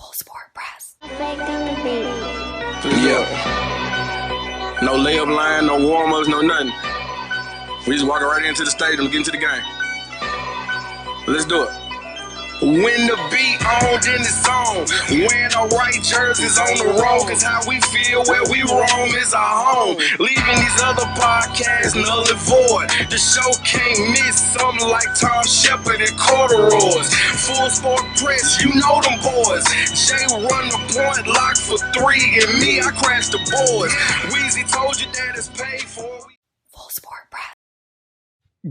Full Sport Press. Yeah. No layup line, no warm-ups, no nothing. We just walking right into the stadium, get into the game. Let's do it. When the beat on, then it's on. Wearing our right jerseys on the road, cause how we feel where we roam is our home. Leaving these other podcasts null and void. The show can't miss something like Tom Shepard and corduroys. Full Sport Press, you know them boys. Jay run the point, lock for three, and me, I crash the boards. Weezy told you that it's paid for. Full Sport Press.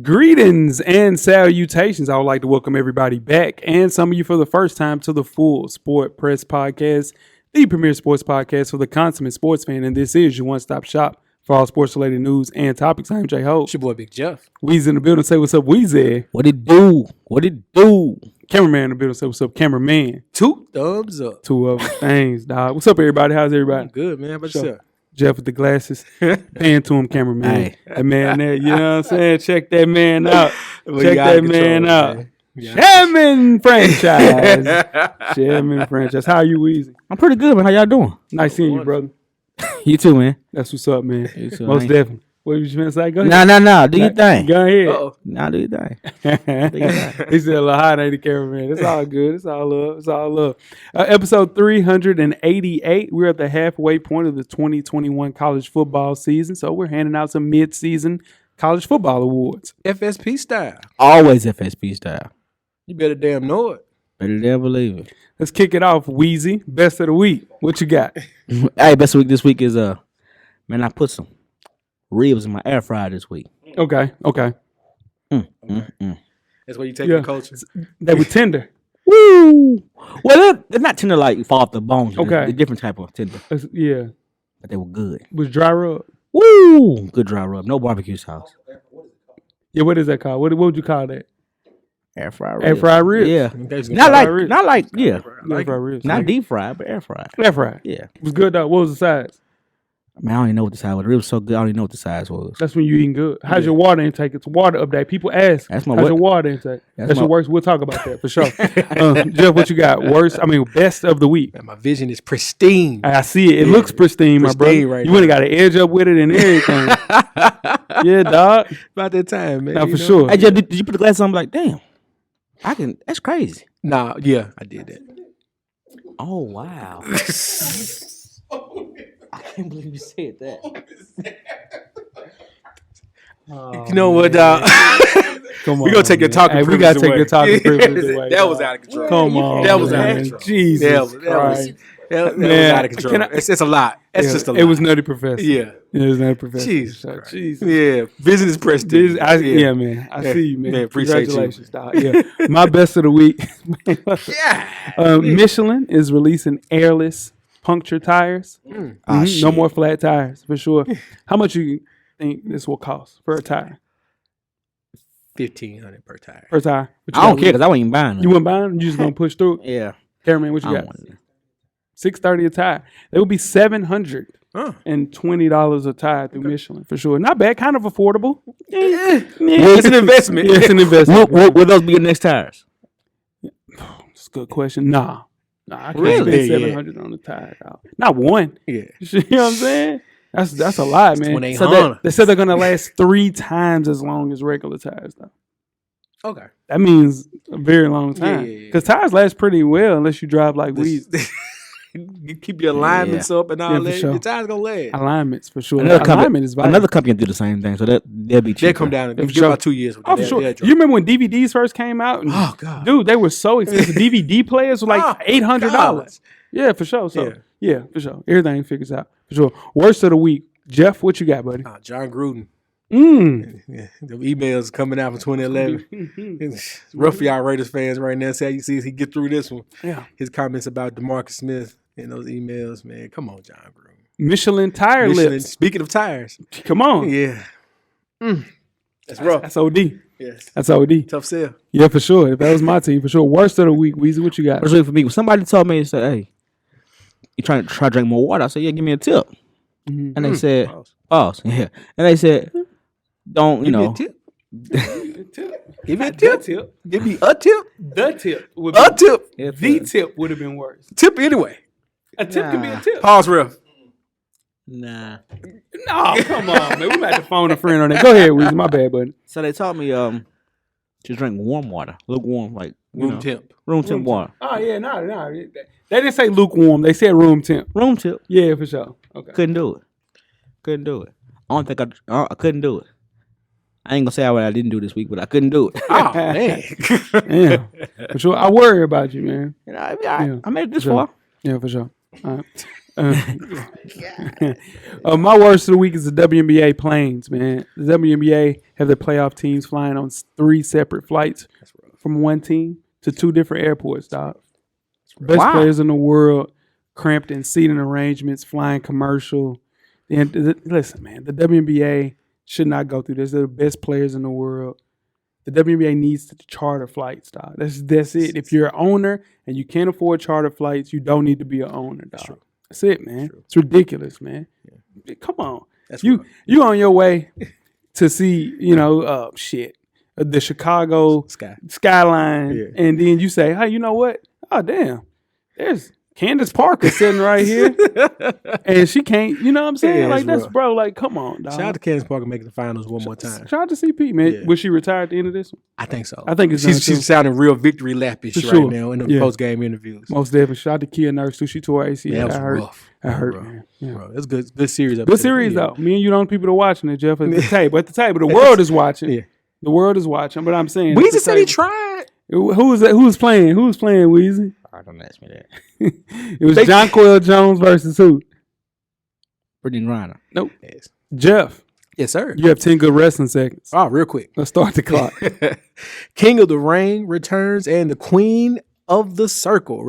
Greetings and salutations. I would like to welcome everybody back and some of you for the first time to the Full Sport Press Podcast, the premier sports podcast for the consummate sports fan. And this is your one-stop shop for all sports-related news and topics. I'm Jay Hope. It's your boy Big Jeff. Weezy in the building. Say what's up, Weezy. What it do? What it do? Cameraman in the building. Say what's up, cameraman. 2 thumbs up. Two of them things, dog. What's up, everybody? How's everybody? Good, man. How about yourself? Jeff with the glasses. Paying to him, cameraman. Hey. That man there, you know what I'm saying? Check that man out. Well, Check you out that of control, man out. man. Yeah. Chairman franchise. Chairman franchise. How are you, Weezy? I'm pretty good, man. How y'all doing? Nice seeing you, brother. You too, man. That's what's up, man. You too, Most man. definitely. What you trying to say? Go ahead. Nah. Do your thing. Go ahead. Uh-oh. Nah, do your thing. He said a little hot, ain't the cameraman. It's all good. It's all love. It's all love. Episode 388. We're at the halfway point of the 2021 college football season. So we're handing out some mid-season college football awards. FSP style. Always FSP style. You better damn know it. Better never believe it. Let's kick it off, Weezy. Best of the week. What you got? Hey, best week this week is man, I put some ribs in my air fryer this week. Okay. That's where you take your culture. They were tender. Woo! Well, they're not tender like fall off the bones. Okay. They're different type of tender, Yeah. but they were good. Was dry rub. Woo! Good dry rub. No barbecue sauce. Yeah, what is that called? What would you call that? Air fryer ribs. Air fried ribs? Yeah. Okay, so Not ribs. like yeah. Air fried ribs. Not deep fried, but air fried. Air fried. Yeah. It was good, though. What was the size? I mean, I don't even know what the size was. The ribs so good. I don't even know what the size was. That's when you eating good. How's your water intake? It's a water update. People ask, That's my how's what? your water intake? That's my- your worst. We'll talk about that for sure. Jeff, what you got? Best of the week. Man, my vision is pristine. I see it. It looks pristine, my brother. Pristine right you wouldn't now. got an edge up with it and everything. Yeah, dog. About that time, man. Now, you for know? sure. Hey, Jeff, did you put the glasses on? I'm like, damn, I can. That's crazy. Nah, yeah, I did that. Oh wow! I can't believe you said that. You know what, dog? Come on. We gonna take your man. talking Hey, we privilege gotta take away. your talking privilege away. That was dog. out of control. Come on. That was out man. of control. Jesus That was Christ. that was Man, out of control. can I- It's a lot. It's Yeah, just a lot. It was Nutty Professor. Yeah. It was Nutty Professor. Jesus So, Christ. Jesus. Yeah. Business prestige. Yeah, man. I see you, man. Man, appreciate you. Congratulations, dog. Yeah. My best of the week. Yeah. Michelin is releasing airless puncture tires. Ah, No shit. more flat tires, for sure. How much you think this will cost for a tire? $1,500 per tire. Per tire? What you I don't got, care because I wasn't even buying them. You wouldn't buy them? You just going to push through it? Yeah, Cameraman, what I you don't got? want it. $630 a tire. They would be $720 a tire through Michelin, for sure. Not bad. Kind of affordable. Yeah. It's an investment. Yeah, it's an investment. Will those be your next tires? That's a good question. Nah, I can't Really? spend Yeah. $700 on the tire, dog. Not one. Yeah. You know what I'm saying? That's a lot, man. 2800. They said they're gonna last 3 times as long as regular tires, though. Okay. That means a very long Yeah, time. yeah, yeah. Because tires last pretty well unless you drive like Weezy. You keep your alignments up and all Yeah, for that. sure. Your tires gonna last. Alignments for sure. Another Alignment is vital. Another company can do the same thing, so they'll be cheaper. They come down. Yeah, You for give sure. about 2 years with Oh, that. for sure. They'll drop. You remember when DVDs first came out? And, Oh, God. dude, they were so expensive. DVD players were like Oh, $800. God. Yeah, for sure. So Yeah. yeah, for sure. Everything figures out for sure. Worst of the week, Jeff. What you got, buddy? John Gruden. Mm. The emails coming out from 2011. It's rough for y'all Raiders fans right now. See how you see he get through this one. Yeah. His comments about DeMarcus Smith and those emails, man. Come on, John Gruden. Michelin tire Michelin, lips. speaking of tires, Come on. yeah, that's rough. That's OD. Yes, That's OD. tough sell. Yeah, for sure. If that was my team, for sure. Worst of the week, Weezy. What you got? What's it for me? When somebody told me, they said, "Hey, you trying to drink more water?" I said, "Yeah, give me a tip." Mhm. And they said, Pause. "Pause." Yeah, and they said, "Don't you Give me a know? tip. Give me a tip. Give me a tip. The tip would be A tip. the tip would have been worse. Tip anyway. A tip can be a tip. Pause, ref. Nah. No, come on, man. We might have to phone a friend on that. Go ahead, Weezy. My bad, buddy. So they taught me to drink warm water, lukewarm, like Room temp. room temp water. Oh yeah, no. They didn't say lukewarm. They said room temp. Room temp. Yeah, for sure. Okay. Couldn't do it. I don't think I couldn't do it. I ain't gonna say what I didn't do this week, but I couldn't do it. Oh, man. Yeah, for sure. I worry about you, man. You know, I made it this Sure. far. Yeah, for sure. All right. My worst of the week is the WNBA planes, man. The WNBA have their playoff teams flying on 3 separate flights from one team to 2 different airports, dog. Best Wow. players in the world, cramped in seating arrangements, flying commercial. Listen, man, the WNBA should not go through this. They're the best players in the world. The WNBA needs to charter flights, dog. That's it. If you're an owner and you can't afford charter flights, you don't need to be an owner, dog. That's it, man. It's ridiculous, man. Yeah. Come on. You on your way to see, the Chicago skyline, and then you say, hey, you know what? Oh, damn. There's Candace Parker sitting right here, and she can't, you know what I'm saying? Yeah, like, that's, rough. bro, like, come on, dog. Shout out to Candace Parker making the finals one more time. Shout out to CP, man. Yeah. Will she retire at the end of this one? I think so. I think it's done, too. she's sounding real victory lappish For right sure. now in the Yeah. post-game interviews. Most definitely. Shout out to Kia Nurse, too. She tore ACL. Yeah, that was I hurt. rough. I hurt, Rough. man. Yeah. Bro, that's good. Good series. up Good there. series, Yeah. though. Me and you, the only people that are watching it, Jeff, at the table. At the table. The world is watching. Yeah. The world is watching, but I'm saying. Weezy said he tried. Who was that? Who was playing? Who was playing, Weezy? Oh, don't ask me that. It was John Coyle Jones versus who? Brittany Griner. Nope. Yes. Jeff. Yes, sir. You have 10 good wrestling seconds. Oh, real quick. Let's start the clock. King of the Ring returns, and the Queen of the Circle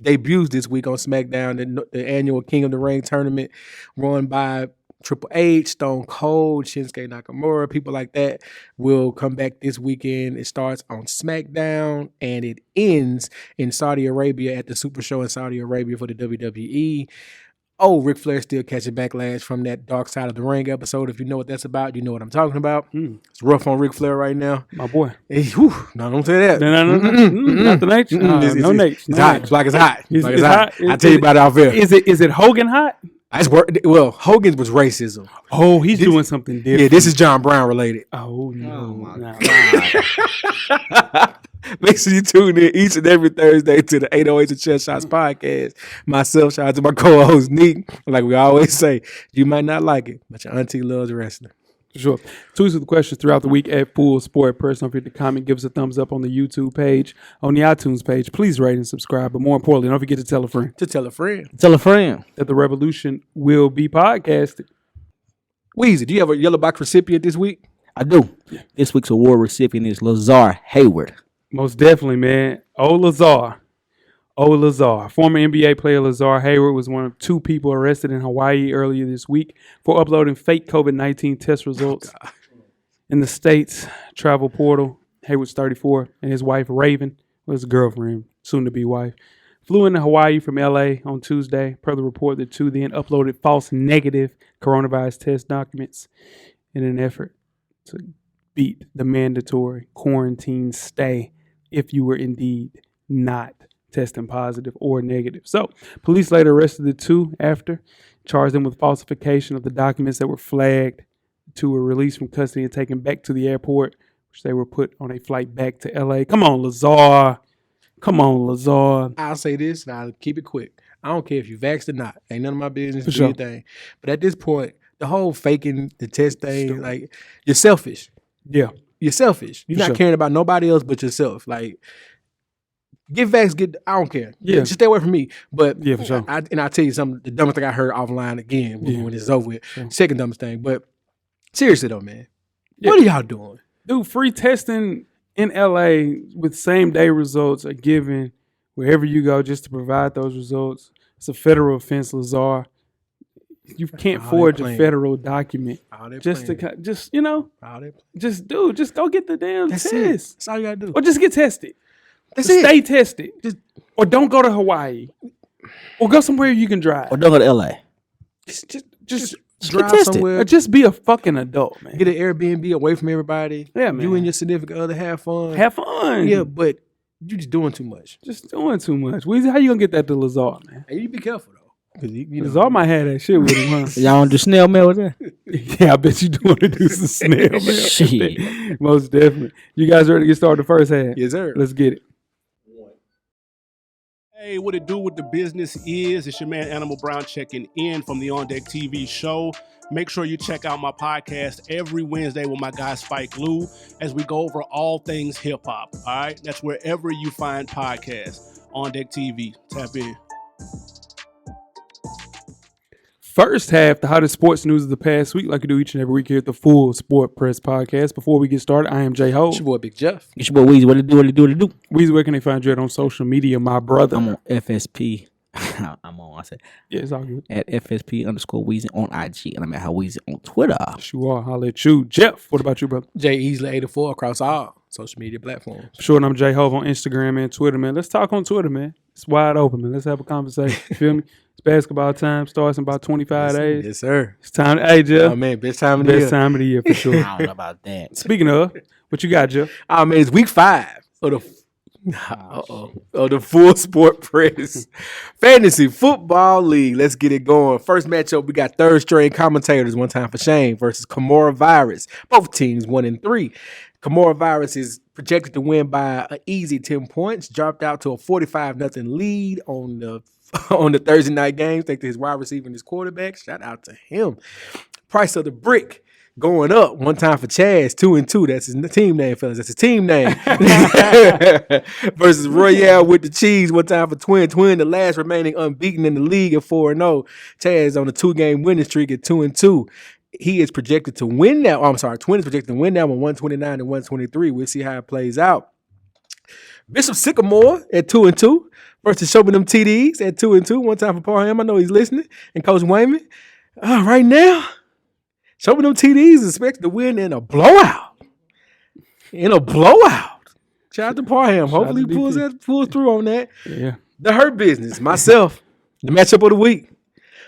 debuts this week on SmackDown, the annual King of the Ring tournament run by Triple H, Stone Cold, Shinsuke Nakamura, people like that will come back this weekend. It starts on SmackDown and it ends in Saudi Arabia at the Super Show in Saudi Arabia for the WWE. Oh, Ric Flair still catching backlash from that Dark Side of the Ring episode. If you know what that's about, you know what I'm talking about. It's rough on Ric Flair right now. My boy. No, don't say that. No. Not the nature. No It's nature. It's hot. It's like it's hot. It's Like it's hot. hot. I'll tell you about it off air. Is it Hogan hot? Hogan's was racism. Oh, he's doing something different. Yeah, this is John Brown related. Oh, no. my God. Make sure you tune in each and every Thursday to the 808 and Chest Shots podcast. Myself, shout out to my co-host, Neek. Like we always say, you might not like it, but your auntie loves wrestling. For sure. Tweet us with questions throughout the week at Full Sport Press. Don't forget to comment, give us a thumbs up on the YouTube page, on the iTunes page. Please rate and subscribe. But more importantly, don't forget to tell a friend To tell a friend. Tell a friend. that the revolution will be podcasted. Weezy, do you have a yellow box recipient this week? I do. This week's award recipient is Lazar Hayward. Most definitely, man. Lazar. Former NBA player Lazar Hayward was one of 2 people arrested in Hawaii earlier this week for uploading fake COVID-19 test results in the state's travel portal. Hayward's 34, and his wife, Raven, was his girlfriend, soon-to-be wife, flew into Hawaii from L.A. on Tuesday. Per the report, the 2 then uploaded false negative coronavirus test documents in an effort to beat the mandatory quarantine stay if you were indeed not testing positive or negative. So, police later arrested the 2 after, charged them with falsification of the documents that were flagged. The 2 were released from custody and taken back to the airport, which they were put on a flight back to L.A. Come on, Lazar. I'll say this, and I'll keep it quick. I don't care if you vaxxed or not. Ain't none of my business. For Do sure. your thing. But at this point, the whole faking the test thing, like, you're selfish. Yeah. You're selfish. You're For not sure. caring about nobody else but yourself. Like, get vaxxed, I don't care. Yeah. Just stay away from me. But Yeah, for sure. I'll tell you something, the dumbest thing I heard offline again when it's over with. Yeah. Second dumbest thing. But seriously though, man. Yeah. What are y'all doing? Dude, free testing in LA with same day results are given wherever you go just to provide those results. It's a federal offense, Lazar. You can't All they forge a playing. federal document All they just playing. to just you know All they just go get the damn That's it. test That's all you gotta do. or just get tested. That's Just it. stay tested Just- or don't go to Hawaii or go somewhere you can drive. Or don't go to L.A. Just drive tested. somewhere, Or just be a fucking adult, man. get an Airbnb away from everybody. Yeah, man. You and your significant other have fun. Have fun. Yeah, but you just doing too much. Just doing too much. Weezy, how you gonna get that to Lazar, man? And you be careful though, because you know, Lazar might have that shit with him, huh? Y'all want to do snail mail with that? Yeah, I bet you do want to do some snail mail. Shit. Most definitely. You guys ready to get started the first half? Yes, sir. Let's get it. Hey, what it do with the business is, it's your man Animal Brown checking in from the On Deck TV show. Make sure you check out my podcast every Wednesday with my guy Spike Lou as we go over all things hip hop. All right, that's wherever you find podcasts. On Deck TV, tap in. First half, the hottest sports news of the past week, like we do each and every week here at the Full Sport Press Podcast. Before we get started, I am Jay Ho. It's your boy Big Jeff. It's your boy Weezy. What it do? What it do? What it do? Weezy, where can they find you at on social media, my brother? I'm on FSP. I'm on. I said Yeah, it's all good. at FSP_Weezy on IG, and I'm at How Weezy on Twitter. You are. Holla at you. Jeff, what about you, brother? Jay Easley 84 across all social media platforms. Sure, and I'm Jay Hove on Instagram and Twitter, man. Let's talk on Twitter, man. It's wide open, man. Let's have a conversation. You feel me? It's basketball time. Starts in about 25 days. Yes, sir. It's time. Hey, Jeff. Oh man, best time of the Best year. time of the year for sure. I don't know about that. Speaking of, what you got, Jeff? Oh man, it's week 5 of the Full Sport Press Fantasy Football League. Let's get it going. First matchup, we got third string commentators, One Time for Shame versus Kimura Virus. Both teams 1-3. Kimura Virus is projected to win by an easy 10 points. Dropped out to a 45-0 lead on the Thursday night game thanks to his wide receiver and his quarterback. Shout out to him. Price of the brick going up. One time for Chaz, 2-2. That's his team name, fellas. That's his team name. Versus Royale with the cheese. One time for Twin. Twin, the last remaining unbeaten in the league at 4-0. Chaz on a 2-game winning streak at 2-2. He is projected to win now. Oh, I'm sorry. Twin is projected to win now on 129 and 123. We'll see how it plays out. Bishop Sycamore at 2-2 versus Show Me Them TDs at 2-2. One time for Parham. I know he's listening. And Coach Wayman. Right now, Show Me Them TDs is expected to win in a blowout. Shout out to Parham. Hopefully he pulls through on that. Yeah. The Hurt Business, myself. The matchup of the week.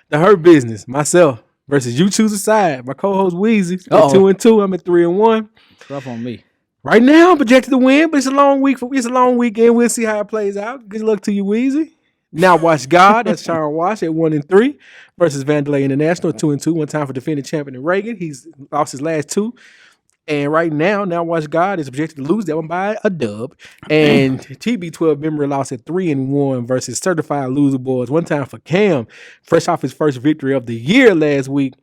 The Hurt Business, myself versus You Choose a Side. My co-host Weezy at 2-2. I'm at 3-1. Rough on me. Right now, I'm projected to win, but it's a long week. It's a long weekend. We'll see how it plays out. Good luck to you, Weezy. Now watch God. That's Sharon Wash at 1-3 versus Vandalay International at 2-2. One time for defending champion in Reagan. He's lost his last 2. And right now watch God is projected to lose that one by a dub. And TB12 memory lost at 3-1 versus Certified Loser Boys. One time for Cam, fresh off his first victory of the year last week.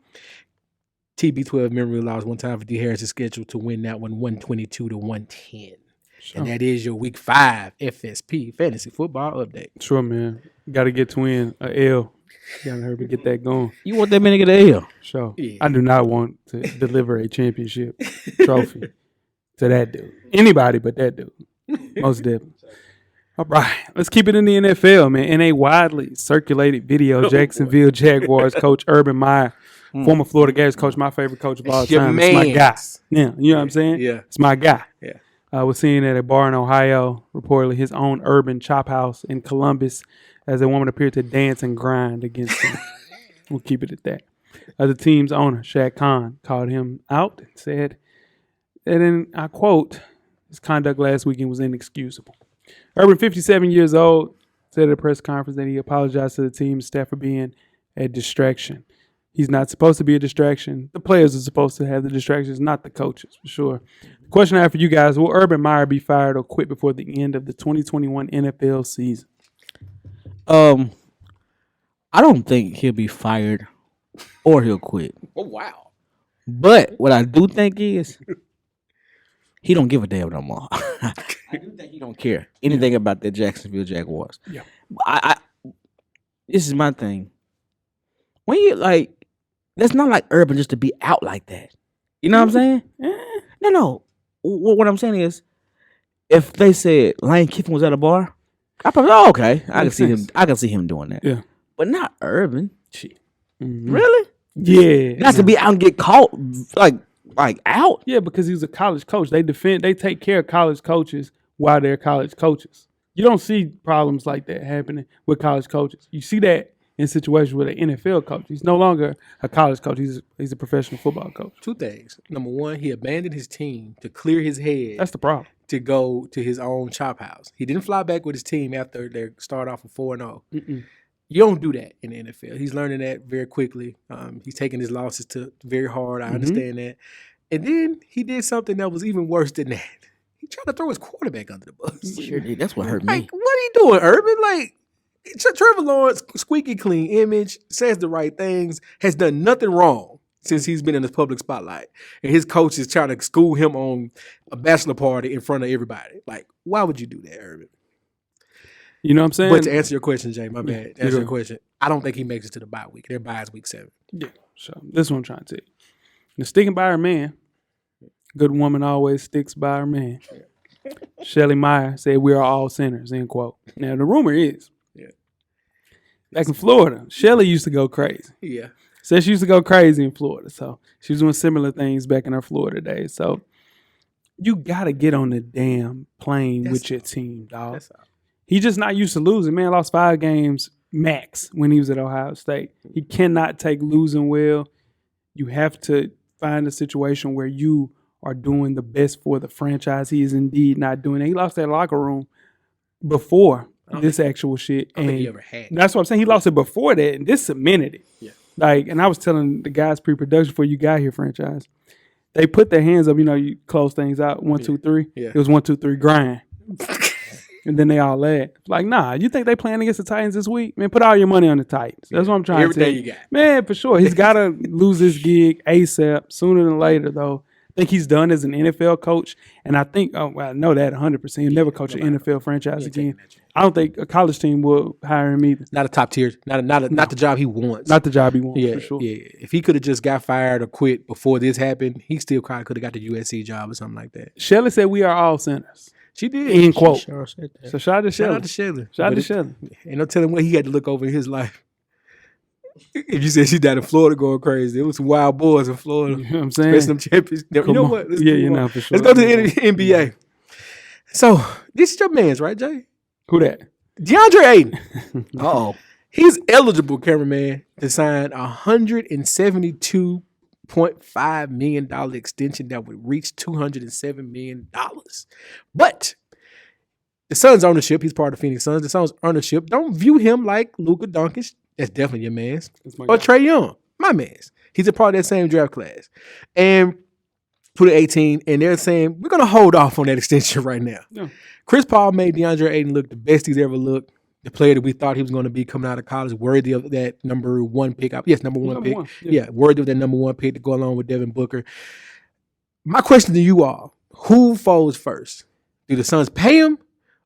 TB12 memory lost. One time for D Harris is scheduled to win that one 122-110. Sure. And that is your week 5 FSP Fantasy Football Update. Sure, man. Got to get Twin a L. Got to hurry to get that going. You want that man to get a L? Sure. Yeah. I do not want to deliver a championship trophy to that dude. Anybody but that dude. Most definitely. All right. Let's keep it in the NFL, man. In a widely circulated video, Jacksonville Jaguars coach Urban Meyer, former Florida Gators coach, my favorite coach of all time. It's my guy. Yeah, you know what I'm saying? Yeah. It's my guy. Yeah. I was seeing at a bar in Ohio, reportedly his own urban chop house in Columbus, as a woman appeared to dance and grind against him. We'll keep it at that. The team's owner, Shaq Khan, called him out and said that, and I quote, his conduct last weekend was inexcusable. Urban, 57 years old, said at a press conference that he apologized to the team staff for being a distraction. He's not supposed to be a distraction. The players are supposed to have the distractions, not the coaches, for sure. The question I have for you guys, will Urban Meyer be fired or quit before the end of the 2021 NFL season? I don't think he'll be fired or he'll quit. Oh, wow. But what I do think is he don't give a damn no more. I do think he don't care anything about the Jacksonville Jaguars. Yeah. I this is my thing. When you that's not like Urban just to be out like that. You know what I'm saying? No. What I'm saying is, if they said Lane Kiffin was at a bar, I probably okay. I can see him. I can see him doing that. Yeah. But not Urban. Shit. Mm-hmm. Really? Yeah. Not to be out and get caught like out. Yeah, because he was a college coach. They take care of college coaches while they're college coaches. You don't see problems like that happening with college coaches. You see that in situations with an NFL coach. He's no longer a college coach. He's a professional football coach. Two things. Number one, he abandoned his team to clear his head That's the problem. to go to his own chop house. He didn't fly back with his team after they start off with 4-0. You don't do that in the NFL. He's learning that very quickly. He's taking his losses to very hard. I understand that. And then he did something that was even worse than that. He tried to throw his quarterback under the bus. Sure did. That's what hurt me. Like, what are you doing, Urban? Like, Trevor Lawrence, squeaky clean image, says the right things, has done nothing wrong since he's been in the public spotlight. And his coach is trying to school him on a bachelor party in front of everybody. Like, why would you do that, Urban? You know what I'm saying? But to answer your question, Jay, my bad. To answer Yeah. your question, I don't think he makes it to the bye week. Their bye is week 7. Yeah. So this is what I'm trying to tell you. And sticking by her man, good woman always sticks by her man. Shelley Meyer said, "We are all sinners," end quote. Now, the rumor is, back in Florida, Shelley used to go crazy. Yeah. Said she used to go crazy in Florida. So she was doing similar things back in her Florida days. So you got to get on the damn plane with your team, dog. That's all. He just not used to losing. Man, lost 5 games max when he was at Ohio State. He cannot take losing well. You have to find a situation where you are doing the best for the franchise. He is indeed not doing it. He lost that locker room before this actual shit. I don't think he ever had. That's what I'm saying. He lost it before that, and this cemented it. Yeah. Like, and I was telling the guys pre-production before you got here, franchise, they put their hands up. You know, you close things out. 1, 2, 3. Yeah. It was 1, 2, 3 grind. And then they all laughed. Like, nah, you think they playing against the Titans this week? Man, put all your money on the Titans. That's what I'm trying to say. Everything you got. Man, for sure. He's got to lose his gig ASAP, sooner than later, though. I think he's done as an NFL coach. And I think, I know that 100%. He'll never coach an NFL franchise again. I don't think a college team will hire him either. Not a top tier. Not the job he wants. Not the job he wants, Yeah, for sure. yeah. If he could have just got fired or quit before this happened, he still probably could have got the USC job or something like that. Shelley said we are all sinners. She did. End quote. Sure said that. So shout out to Shout Shelley. out to Shelley. Shout out But to it- Shelley. Ain't no telling what he had to look over in his life. If you said she down in Florida going crazy, it was some wild boys in Florida. You know what I'm saying? Especially them champions. You Come know on. what? Let's Yeah, move you on. know, for sure. Let's go to the NBA. So this is your man's, right, Jay? Who that? DeAndre Ayton. Uh-oh. He's eligible, cameraman, to sign a $172.5 million extension that would reach $207 million. But the Suns' ownership, he's part of the Phoenix Suns, the Suns' ownership don't view him like Luka Doncic. That's definitely your man's. Or Trae Young, my man's. He's a part of that same draft class. And put it 18, and they're saying, we're going to hold off on that extension right now. Yeah. Chris Paul made DeAndre Ayton look the best he's ever looked. The player that we thought he was going to be coming out of college, worthy of that number 1 pick. Yes, number one Number pick. one, Yeah, worthy of that number 1 pick to go along with Devin Booker. My question to you all, who falls first? Do the Suns pay him,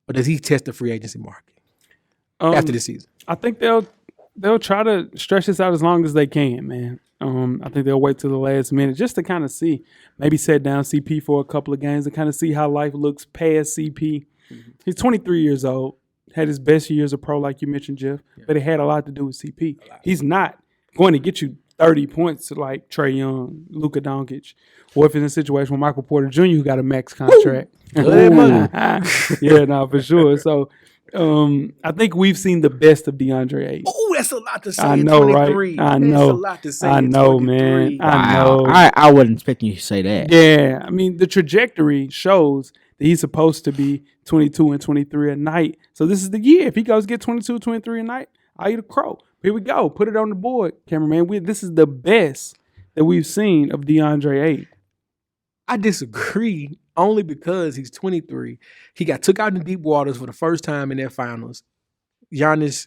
or does he test the free agency market after this season? I think they'll try to stretch this out as long as they can, man. I think they'll wait till the last minute just to kind of see, maybe set down CP for a couple of games and kind of see how life looks past CP. He's 23 years old, had his best year as a pro, like you mentioned, Jeff, but it had a lot to do with CP. He's not going to get you 30 points like Trae Young, Luka Doncic, or if it's in a situation with Michael Porter Jr., who got a max contract. Yeah, no, for sure. So I think we've seen the best of DeAndre Ayton. Oh, that's a lot to say. I in know, 23. right? I That's know. a lot to say. I in know, 23. man. I Wow. know. I wasn't expecting you to say that. Yeah, I mean, the trajectory shows that he's supposed to be 22 and 23 a night. So this is the year. If he goes get 22, 23 a night, I'll eat a crow. Here we go. Put it on the board, cameraman. This is the best that we've seen of DeAndre Ayton. I disagree only because he's 23. He got took out in deep waters for the first time in their finals. Giannis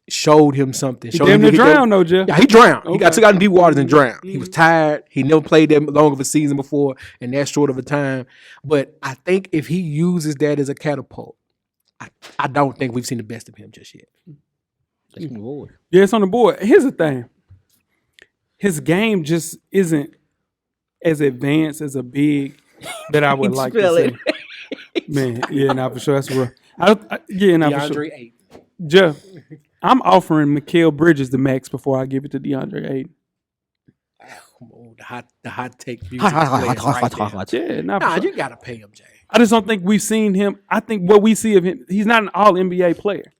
showed him something. He Showed damn him near he could- drowned, though, Jeff. Yeah, he drowned. He got Okay. took out in deep waters and drowned. He was tired. He never played that long of a season before in that short of a time. But I think if he uses that as a catapult, I don't think we've seen the best of him just yet. Let's move forward. Yeah, it's on the board. Here's the thing. His game just isn't as advanced as a big that I would like to Spell say. Man, yeah, nah, for sure. That's real. Yeah, nah, for sure. DeAndre Ayton. Jeff, I'm offering Mikal Bridges the max before I give it to DeAndre Ayton. Oh, the hot take music. Hot, plays right there. Yeah, nah, for Nah, sure. you gotta pay him, Jay. I just don't think we've seen him. I think what we see of him, he's not an all NBA player.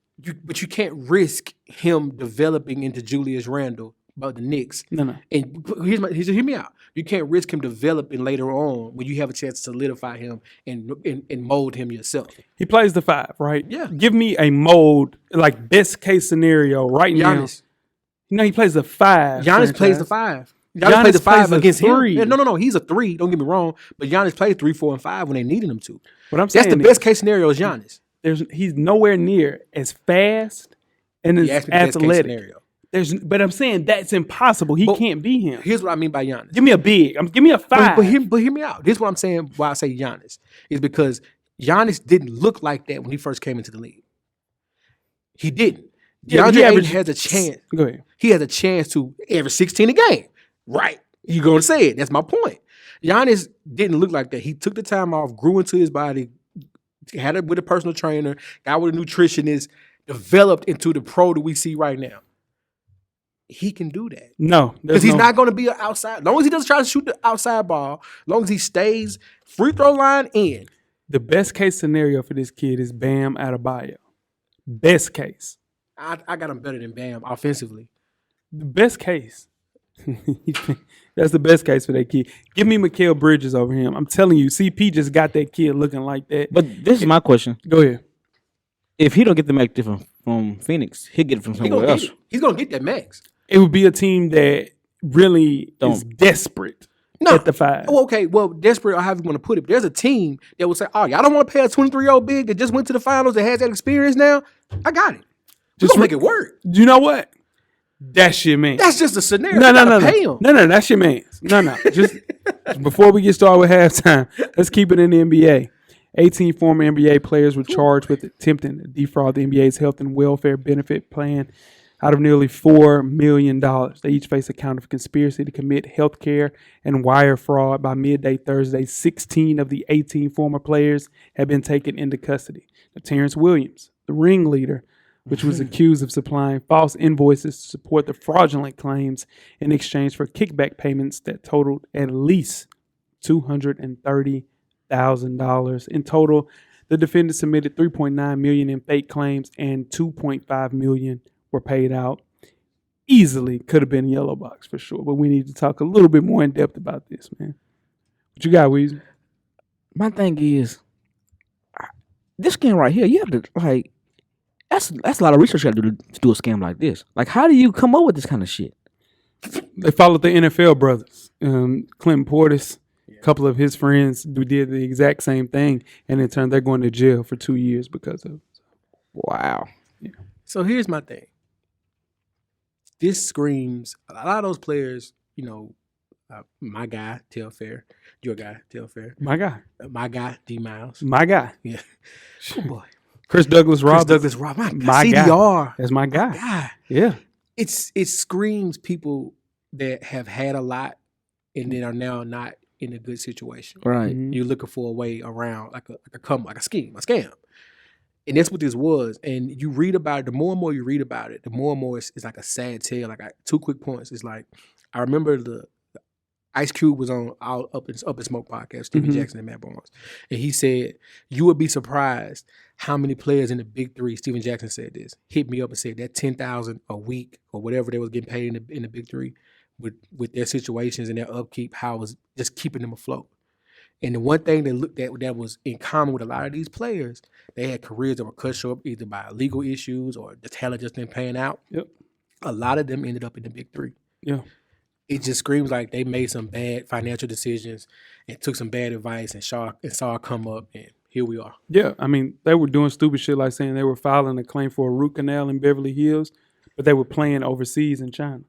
but you can't risk him developing into Julius Randle about the Knicks. No. And hear me out. You can't risk him developing later on when you have a chance to solidify him and mold him yourself. He plays the 5, right? Yeah. Give me a mold, like best case scenario right Giannis. now. No, he plays the 5. Plays the 5. Giannis plays the 5 plays against the 3. him. No. He's a 3. Don't get me wrong. But Giannis plays 3, 4, and 5 when they needed him to. What I'm saying That's the best case scenario is Giannis. He's nowhere near as fast and as You asked me the best case athletic. scenario. But I'm saying that's impossible. He can't be him. Here's what I mean by Giannis. Give me a big. Give me a 5. But hear me out. This is what I'm saying why I say Giannis. Is because Giannis didn't look like that when he first came into the league. He didn't. Yeah, DeAndre he Ayton averaged- has a chance. Go ahead. He has a chance to average 16 a game. Right. You're going to say it. That's my point. Giannis didn't look like that. He took the time off, grew into his body, had it with a personal trainer, got with a nutritionist, developed into the pro that we see right now. He can do that. No. Because he's not going to be an outside. As long as he doesn't try to shoot the outside ball, as long as he stays free throw line in. The best case scenario for this kid is Bam Adebayo. Best case. I got him better than Bam offensively. The best case. That's the best case for that kid. Give me Mikal Bridges over him. I'm telling you, CP just got that kid looking like that. But this is my question. Go ahead. If he don't get the max from Phoenix, he'll get it from somewhere else. He's going to get that max. It would be a team that really is desperate at the 5. Oh, okay. Well, desperate or however you want to put it. But there's a team that will say, oh, y'all don't want to pay a 23-year-old big that just went to the finals that has that experience now? I got it. Just make it work. You know what? That's your man. That's just a scenario. No. Pay him. No, that's your man. No. Just before we get started with halftime, let's keep it in the NBA. 18 former NBA players were charged with attempting to defraud the NBA's health and welfare benefit plan out of nearly $4 million. They each face a count of conspiracy to commit healthcare and wire fraud. By midday Thursday, 16 of the 18 former players had been taken into custody. Now, Terrence Williams, the ringleader, which was accused of supplying false invoices to support the fraudulent claims in exchange for kickback payments that totaled at least $230,000. In total, the defendants submitted $3.9 million in fake claims and $2.5 million were paid out. Easily could have been yellow box for sure, but we need to talk a little bit more in depth about this, man. What you got, Weezy? My thing is, this scam right here, you have to, like, that's a lot of research you have to do a scam like this. Like, how do you come up with this kind of shit? They followed the NFL brothers. Clinton Portis, a couple of his friends who did the exact same thing, and in turn, they're going to jail for 2 years because of it. Wow. Yeah. So here's my thing. This screams, a lot of those players, my guy, Telfair, your guy, Telfair, My guy. my guy, D Miles. My guy. Yeah. Oh boy. Chris Douglas Roberts. My My guy. CDR. That's my guy. guy. Yeah. It screams people that have had a lot and then are now not in a good situation. Right. Mhm. You're looking for a way around, like a scheme, a scam. And that's what this was. And you read about it, the more and more you read about it, the more and more it's like a sad tale. Like 2 quick points. It's like, I remember the Ice Cube was on Up in Smoke podcast, Stephen Mhm. Jackson and Matt Barnes. And he said, you would be surprised how many players in the big 3, Stephen Jackson said this, hit me up and said that $10,000 a week or whatever they was getting paid in the big 3 with their situations and their upkeep, how it was just keeping them afloat. And the one thing they looked at that was in common with a lot of these players, they had careers that were cut short either by legal issues or the talent just didn't pan out. Yep. A lot of them ended up in the big 3. Yeah. It just screams like they made some bad financial decisions and took some bad advice and saw it come up, and here we are. Yeah. I mean, they were doing stupid shit like saying they were filing a claim for a root canal in Beverly Hills, but they were playing overseas in China.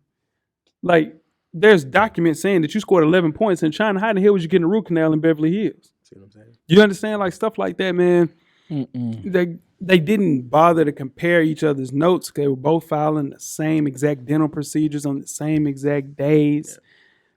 Like, there's documents saying that you scored 11 points in China. How the hell was you getting a root canal in Beverly Hills? See what I'm saying? You understand? Like, stuff like that, man. They didn't bother to compare each other's notes. They were both filing the same exact dental procedures on the same exact days. Yeah.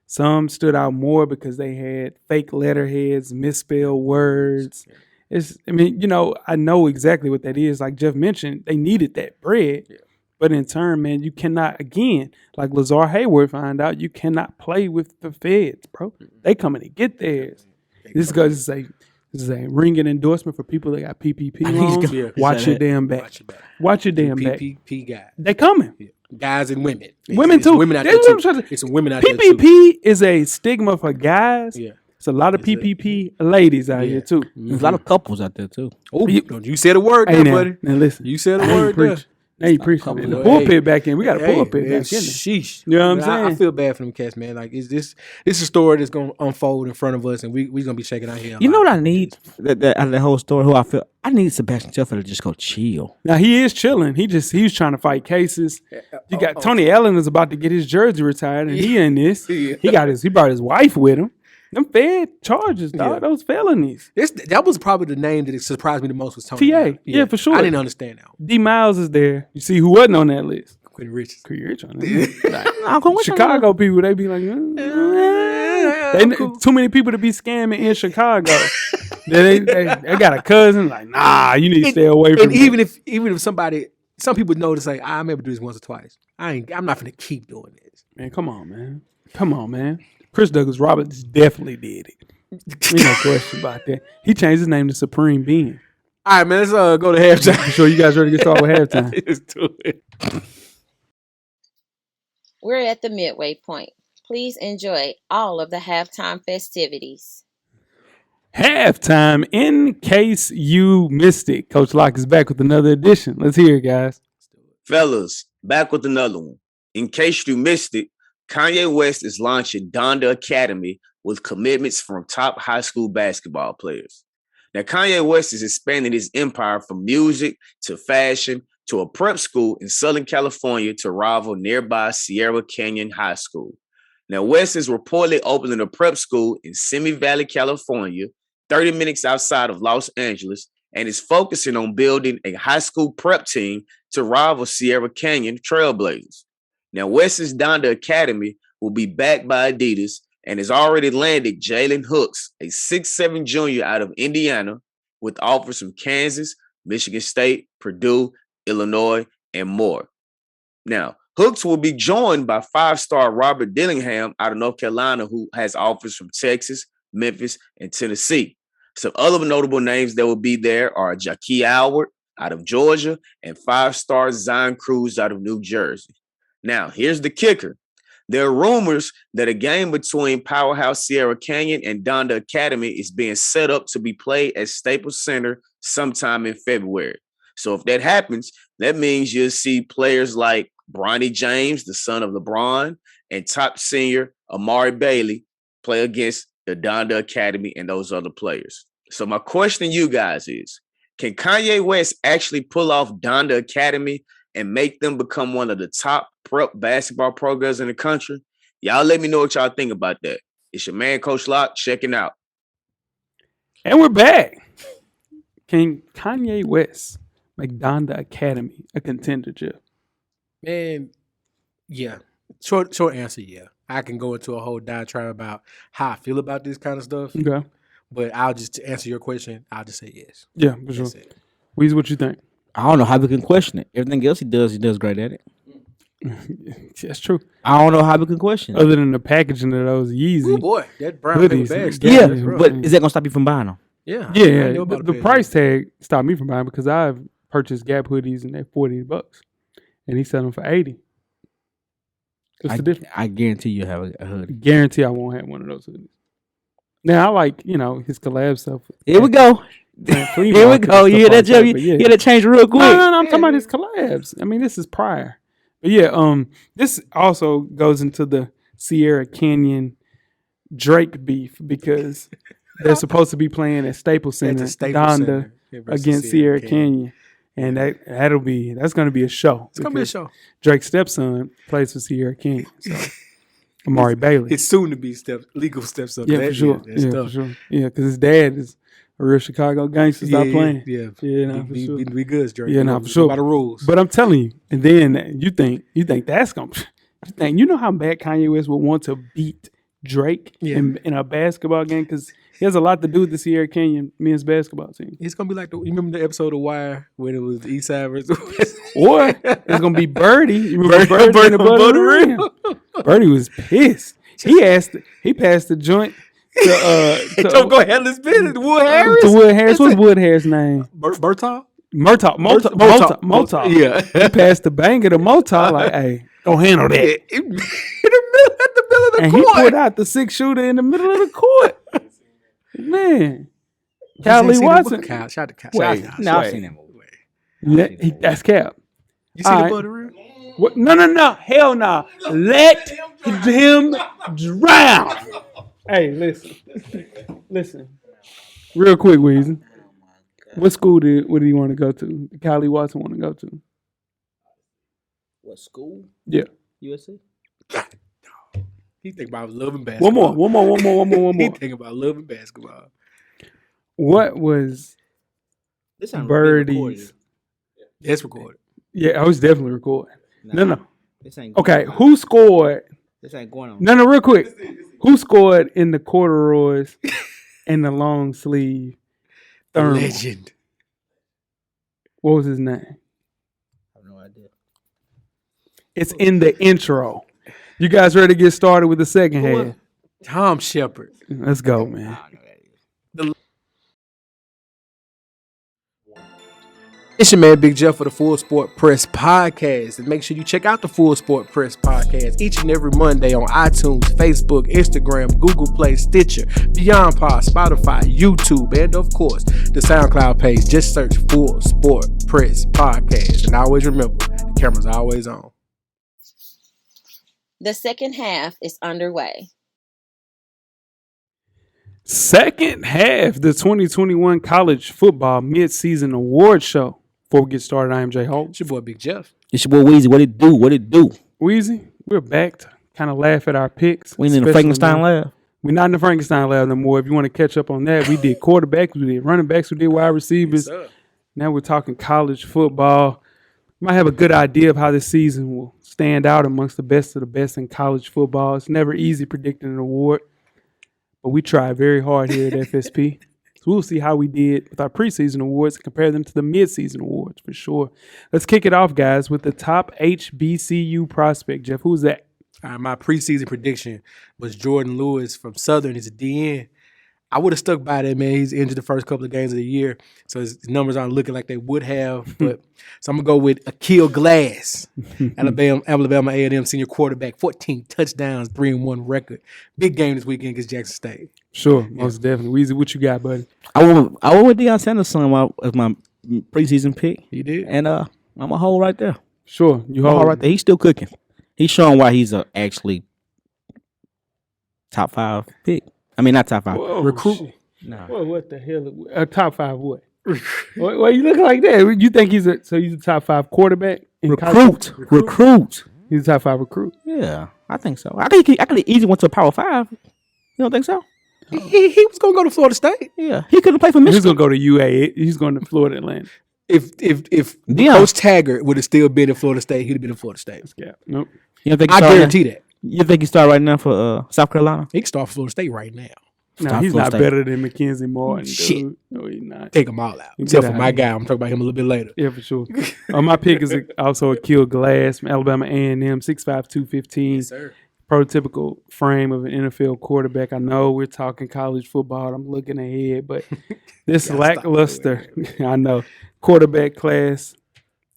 Some stood out more because they had fake letterheads, misspelled words. Yeah. I know exactly what that is. Like Jeff mentioned, they needed that bread. Yeah. But in turn, man, you cannot, again, like Lazar Hayward found out, you cannot play with the feds, bro. They coming to get theirs. This goes to say, This is a ringing endorsement for people that got PPP loans. Yeah. Watch Say your that. damn back. Watch your back. Watch your damn back. PPP guy. They coming. Yeah. Guys and women. Women It's too. Women out That's there what I'm too. trying to- It's some women out there too. PPP is a stigma for guys. Yeah. It's a lot of PPP ladies out here too. There's a lot of couples out there too. Oh, you said a word Hey, there, now, buddy. now listen. You said a Now you word there. preach. Now you preaching. couple The of- pulpit back in. We got a pulpit man, back in there. sheesh. You know what I'm I saying? feel bad for them cats, man. Like, is this is a story that's gonna unfold in front of us, and we gonna be checking out here. You know what I need? That out of the whole story, who I feel I need Sebastian Telfair to just go chill. Now he is chilling. He was trying to fight cases. You got Tony Allen is about to get his jersey retired, and he in this. Yeah. He brought his wife with him. Them fed charges, dog. Yeah. Those felonies. That was probably the name that surprised me the most was Tony. TA. Allen. Yeah, for sure. I didn't understand that one. D Miles is there. You see who wasn't on that list? Quentin Richards. Rich on that. Uncle, what's your Chicago people, they be like, too many people to be scamming in Chicago. they got a cousin like, nah, you need to stay away from. And even if somebody, some people notice like, I remember doing this once or twice. I'm not gonna keep doing this. man, come on, man. Chris Douglas Roberts definitely did it. Ain't no question about that. He changed his name to Supreme Being. All right, man. Let's go to halftime. I'm sure you guys ready to get started with halftime. Let's do it. We're at the midway point. Please enjoy all of the halftime festivities. Halftime, in case you missed it. Coach Locke is back with another edition. Let's hear it, guys. Fellas, back with another one. In case you missed it, Kanye West is launching Donda Academy with commitments from top high school basketball players. Now, Kanye West is expanding his empire from music to fashion to a prep school in Southern California to rival nearby Sierra Canyon High School. Now, West is reportedly opening a prep school in Simi Valley, California, 30 minutes outside of Los Angeles, and is focusing on building a high school prep team to rival Sierra Canyon Trailblazers. Now, West's Donda Academy will be backed by Adidas and has already landed Jalen Hooks, a 6'7" junior out of Indiana, with offers from Kansas, Michigan State, Purdue, Illinois, and more. Now, Hooks will be joined by five-star Robert Dillingham out of North Carolina, who has offers from Texas, Memphis, and Tennessee. Some other notable names that will be there are Jaquie Howard out of Georgia and five-star Zion Cruz out of New Jersey. Now, here's the kicker. There are rumors that a game between Powerhouse Sierra Canyon and Donda Academy is being set up to be played at Staples Center sometime in February. So if that happens, that means you'll see players like Bronny James, the son of LeBron, and top senior Amari Bailey play against the Donda Academy and those other players. So my question to you guys is, can Kanye West actually pull off Donda Academy and make them become one of the top prep basketball programs in the country? Y'all let me know what y'all think about that. It's your man, Coach Locke, checking out. And we're back. Can Kanye West make Donda Academy a contender, Jeff? Man, yeah. Short answer, yeah. I can go into a whole diatribe about how I feel about this kind of stuff. Okay. But I'll just answer your question. I'll just say yes. Yeah, for sure. That's it. Weezy, what you think? I don't know how we can question it. Everything else he does great at it. That's true. I don't know how we can question it. Other than the packaging of those Yeezy. Oh boy, that brown Hoodies. paper bag. Yeah, bro. But is that gonna stop you from buying them? Yeah. Yeah, I yeah. know about The page. price tag stopped me from buying because I've purchased Gap hoodies and they're $40, and he's selling for $80. What's the difference? I guarantee you have a hoodie. Guarantee I won't have one of those hoodies. Now I like his collab stuff. Here we go. Man, flea Here we market go. and You hear stuff that, like Jeff? You but yeah. hear that change real quick? No, I'm talking about his collabs. I mean, this is prior. But yeah, this also goes into the Sierra Canyon Drake beef because they're supposed to be playing at Staples Center, At the Staples Donda Center versus against Sierra Canyon. And that's gonna be a show. It's gonna be a because show. Drake's stepson plays for Sierra Canyon. So Amari Bailey. It's soon to be legal steps up. Yeah, that, for sure. that's Yeah, tough. for sure. Yeah, because his dad is a real Chicago gangster. Stop playing. Yeah, Yeah, no, for sure. Be good, Drake. Yeah, no, for sure. By the rules. But I'm telling you, and then you think that's gonna. You know how bad Kanye West would want to beat Drake in a basketball game because he has a lot to do with the Sierra Canyon men's basketball team. It's gonna be like you remember the episode of Wire when it was the East Side versus West? Or it's gonna be Birdie. You remember Birdie Birdie in the above the rim? Birdie was pissed. He passed the joint Don't go headless business. Wood Harris. To Wood Harris. What's Wood Harris' name? Bertha? Murtaugh. Yeah. He passed the banger to Murtaugh. Like, hey, go handle that. In the middle of the And court. he put out the 6-shooter in the middle of the court. Man. Kylie Watson. Shout out to Kyle. Wait, Shout out. No, I've seen that movie. That's Cap. You see All the right. butter real? What? No. Hell no. Let him drown. Hey, listen. Real quick, Weezy. What school did he want to go to? Did Kylie Watson want to go to? What school? Yeah. USC? He think about loving basketball. One more. He think about loving basketball. What was This ain't Birdie's? That's recorded. Yeah, I was definitely recording. No. This ain't Okay, going on. who scored? This ain't going on. No, real quick. Who scored in the corduroys and the long sleeve? Thermal? Legend. What was his name? I have no idea. It's in the intro. You guys ready to get started with the second half? Tom Shepard. Let's go, man. I don't know who that is. It's your man Big Jeff for the Full Sport Press Podcast. And make sure you check out the Full Sport Press Podcast each and every Monday on iTunes, Facebook, Instagram, Google Play, Stitcher, Beyond Pod, Spotify, YouTube, and of course, the SoundCloud page. Just search Full Sport Press Podcast. And always remember, the camera's always on. The second half is underway. Second half, the 2021 College Football Midseason Award Show. Before we get started, I am Jay Holt. It's your boy Big Jeff. It's your boy Weezy. What it do? Weezy, we're back to kind of laugh at our picks. We in the especially Frankenstein now. lab. We're not in the Frankenstein lab no more. If you want to catch up on that, we did quarterbacks, we did running backs, we did wide receivers. Now we're talking college football. You might have a good idea of how this season will stand out amongst the best of the best in college football. It's never easy predicting an award, but we try very hard here at FSP. So we'll see how we did with our preseason awards and compare them to the midseason awards for sure. Let's kick it off, guys, with the top HBCU prospect. Jeff, who's that? My preseason prediction was Jordan Lewis from Southern. He's a DN. I would have stuck by that, man. He's injured the first couple of games of the year, so his numbers aren't looking like they would have. But so I'm gonna go with Akil Glass, Alabama A&M senior quarterback, 14 touchdowns, 3-1 record. Big game this weekend against Jackson State. Sure, most definitely. Weezy, what you got, buddy? I went with Deion Sanders as my preseason pick. You did? And I'm a hold right there. Sure, you I'm a hold hold right there. He's still cooking. He's showing why he's actually top 5 pick. I mean, not top 5. Whoa, Recruit. shit. No. Whoa, what the hell? Top 5 what? Why you looking like that? You think he's a top 5 quarterback? In college? Recruit. He's a top 5 recruit. Yeah, I think so. I think I could easily went to a Power 5. You don't think so? He was gonna go to Florida State. Yeah, he couldn't play for He's Michigan. gonna go to UA. He's going to Florida Atlantic. If Deion. Coach Taggart would have still been in Florida State, he'd have been in Florida State. Yeah. Nope. You don't think I guarantee that. You think he start right now for South Carolina? He can start Florida State right now. No, Stop he's Florida not State. better than Mackenzie Martin. Shit. Dude. No, he's not. Take them all out. You Except get for out my of guy. I'm talking about him a little bit later. Yeah, for sure. My pick is also Akil Glass from Alabama A&M, 6'5", 215. sir. Prototypical frame of an NFL quarterback. I know we're talking college football. I'm looking ahead, but this lackluster, I know, quarterback class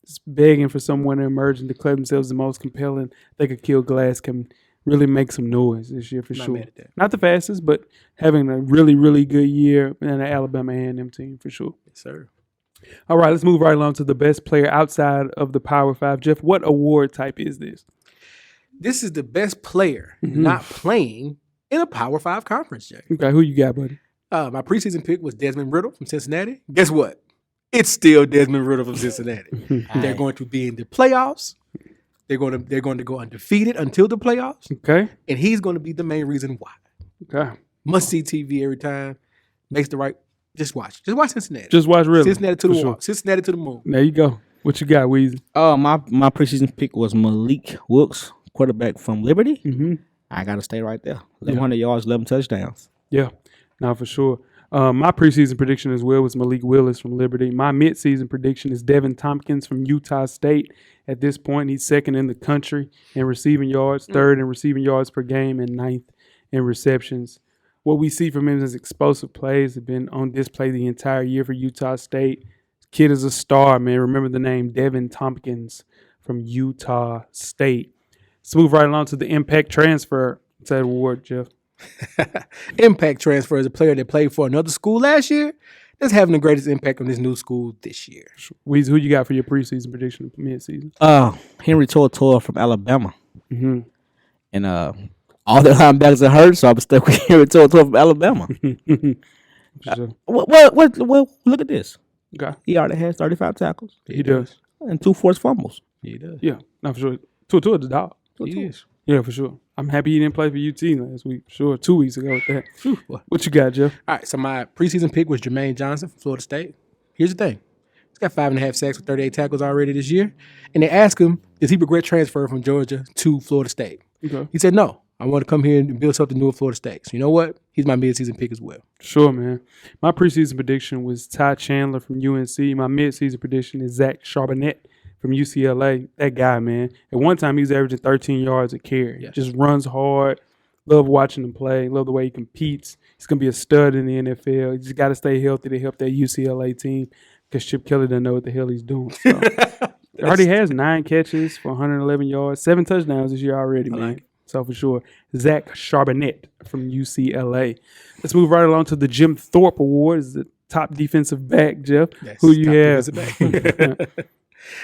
is begging for someone to emerge and declare themselves the most compelling. I think Akil Glass can really make some noise this year for Not sure. mad at that. Not the fastest, but having a really, really good year in the Alabama A&M team for sure. Yes, sir. All right, let's move right along to the best player outside of the Power 5. Jeff, what award type is this? This is the best player not playing in a Power 5 conference, Jay. Okay, who you got, buddy? My preseason pick was Desmond Riddle from Cincinnati. Guess what? It's still Desmond Riddle from Cincinnati. They're going to be in the playoffs. They're going to go undefeated until the playoffs, Okay, and he's going to be the main reason why. okay. Must see TV every time. Makes the right. Just watch Cincinnati. Just watch Riddle. Cincinnati to the for wall. sure. Cincinnati to the moon. There you go. What you got, Weezy? My preseason pick was Malik Wilkes, quarterback from Liberty. Mm-hmm. I got to stay right there. 1,100 yards, 11 touchdowns. Yeah, no, for sure. My preseason prediction as well was Malik Willis from Liberty. My midseason prediction is Devin Tompkins from Utah State. At this point, he's second in the country in receiving yards, third in receiving yards per game, and ninth in receptions. what we see from him is explosive plays have been on display the entire year for Utah State. Kid is a star, man. Remember the name Devin Tompkins from Utah State. Let's move right along to the impact transfer. What's that award, Jeff? Impact transfer is a player that played for another school last year that's having the greatest impact on this new school this year. Weezy, who you got for your preseason prediction for midseason? Henry To'o from Alabama. Mm-hmm. And all their linebackers are hurt, so I'm stuck with Henry To'o from Alabama. Sure. What? Look at this. Okay. He already has 35 tackles He does. and 2 forced fumbles. Yeah, he does. Yeah, not for sure. Two is the dog. He is. Yeah, for sure. I'm happy he didn't play for UT last week. Sure, 2 weeks ago with that. What you got, Jeff? All right, so my preseason pick was Jermaine Johnson from Florida State. Here's the thing. He's got 5.5 sacks with 38 tackles already this year. And they asked him, does he regret transfer from Georgia to Florida State? Okay. He said, no. I want to come here and build something new at Florida State. So you know what? He's my midseason pick as well. Sure, man. My preseason prediction was Ty Chandler from UNC. My midseason prediction is Zach Charbonnet from UCLA. That guy, man. At one time, he was averaging 13 yards a carry. Yes. Just runs hard. Love watching him play. Love the way he competes. He's going to be a stud in the NFL. You just got to stay healthy to help that UCLA team because Chip Kelly doesn't know what the hell he's doing. So. He already has 9 catches for 111 yards, 7 touchdowns this year already, man. like So for sure, Zach Charbonnet from UCLA. Let's move right along to the Jim Thorpe Award. Is the top defensive back, Jeff. Yes, Who you top have? defensive back.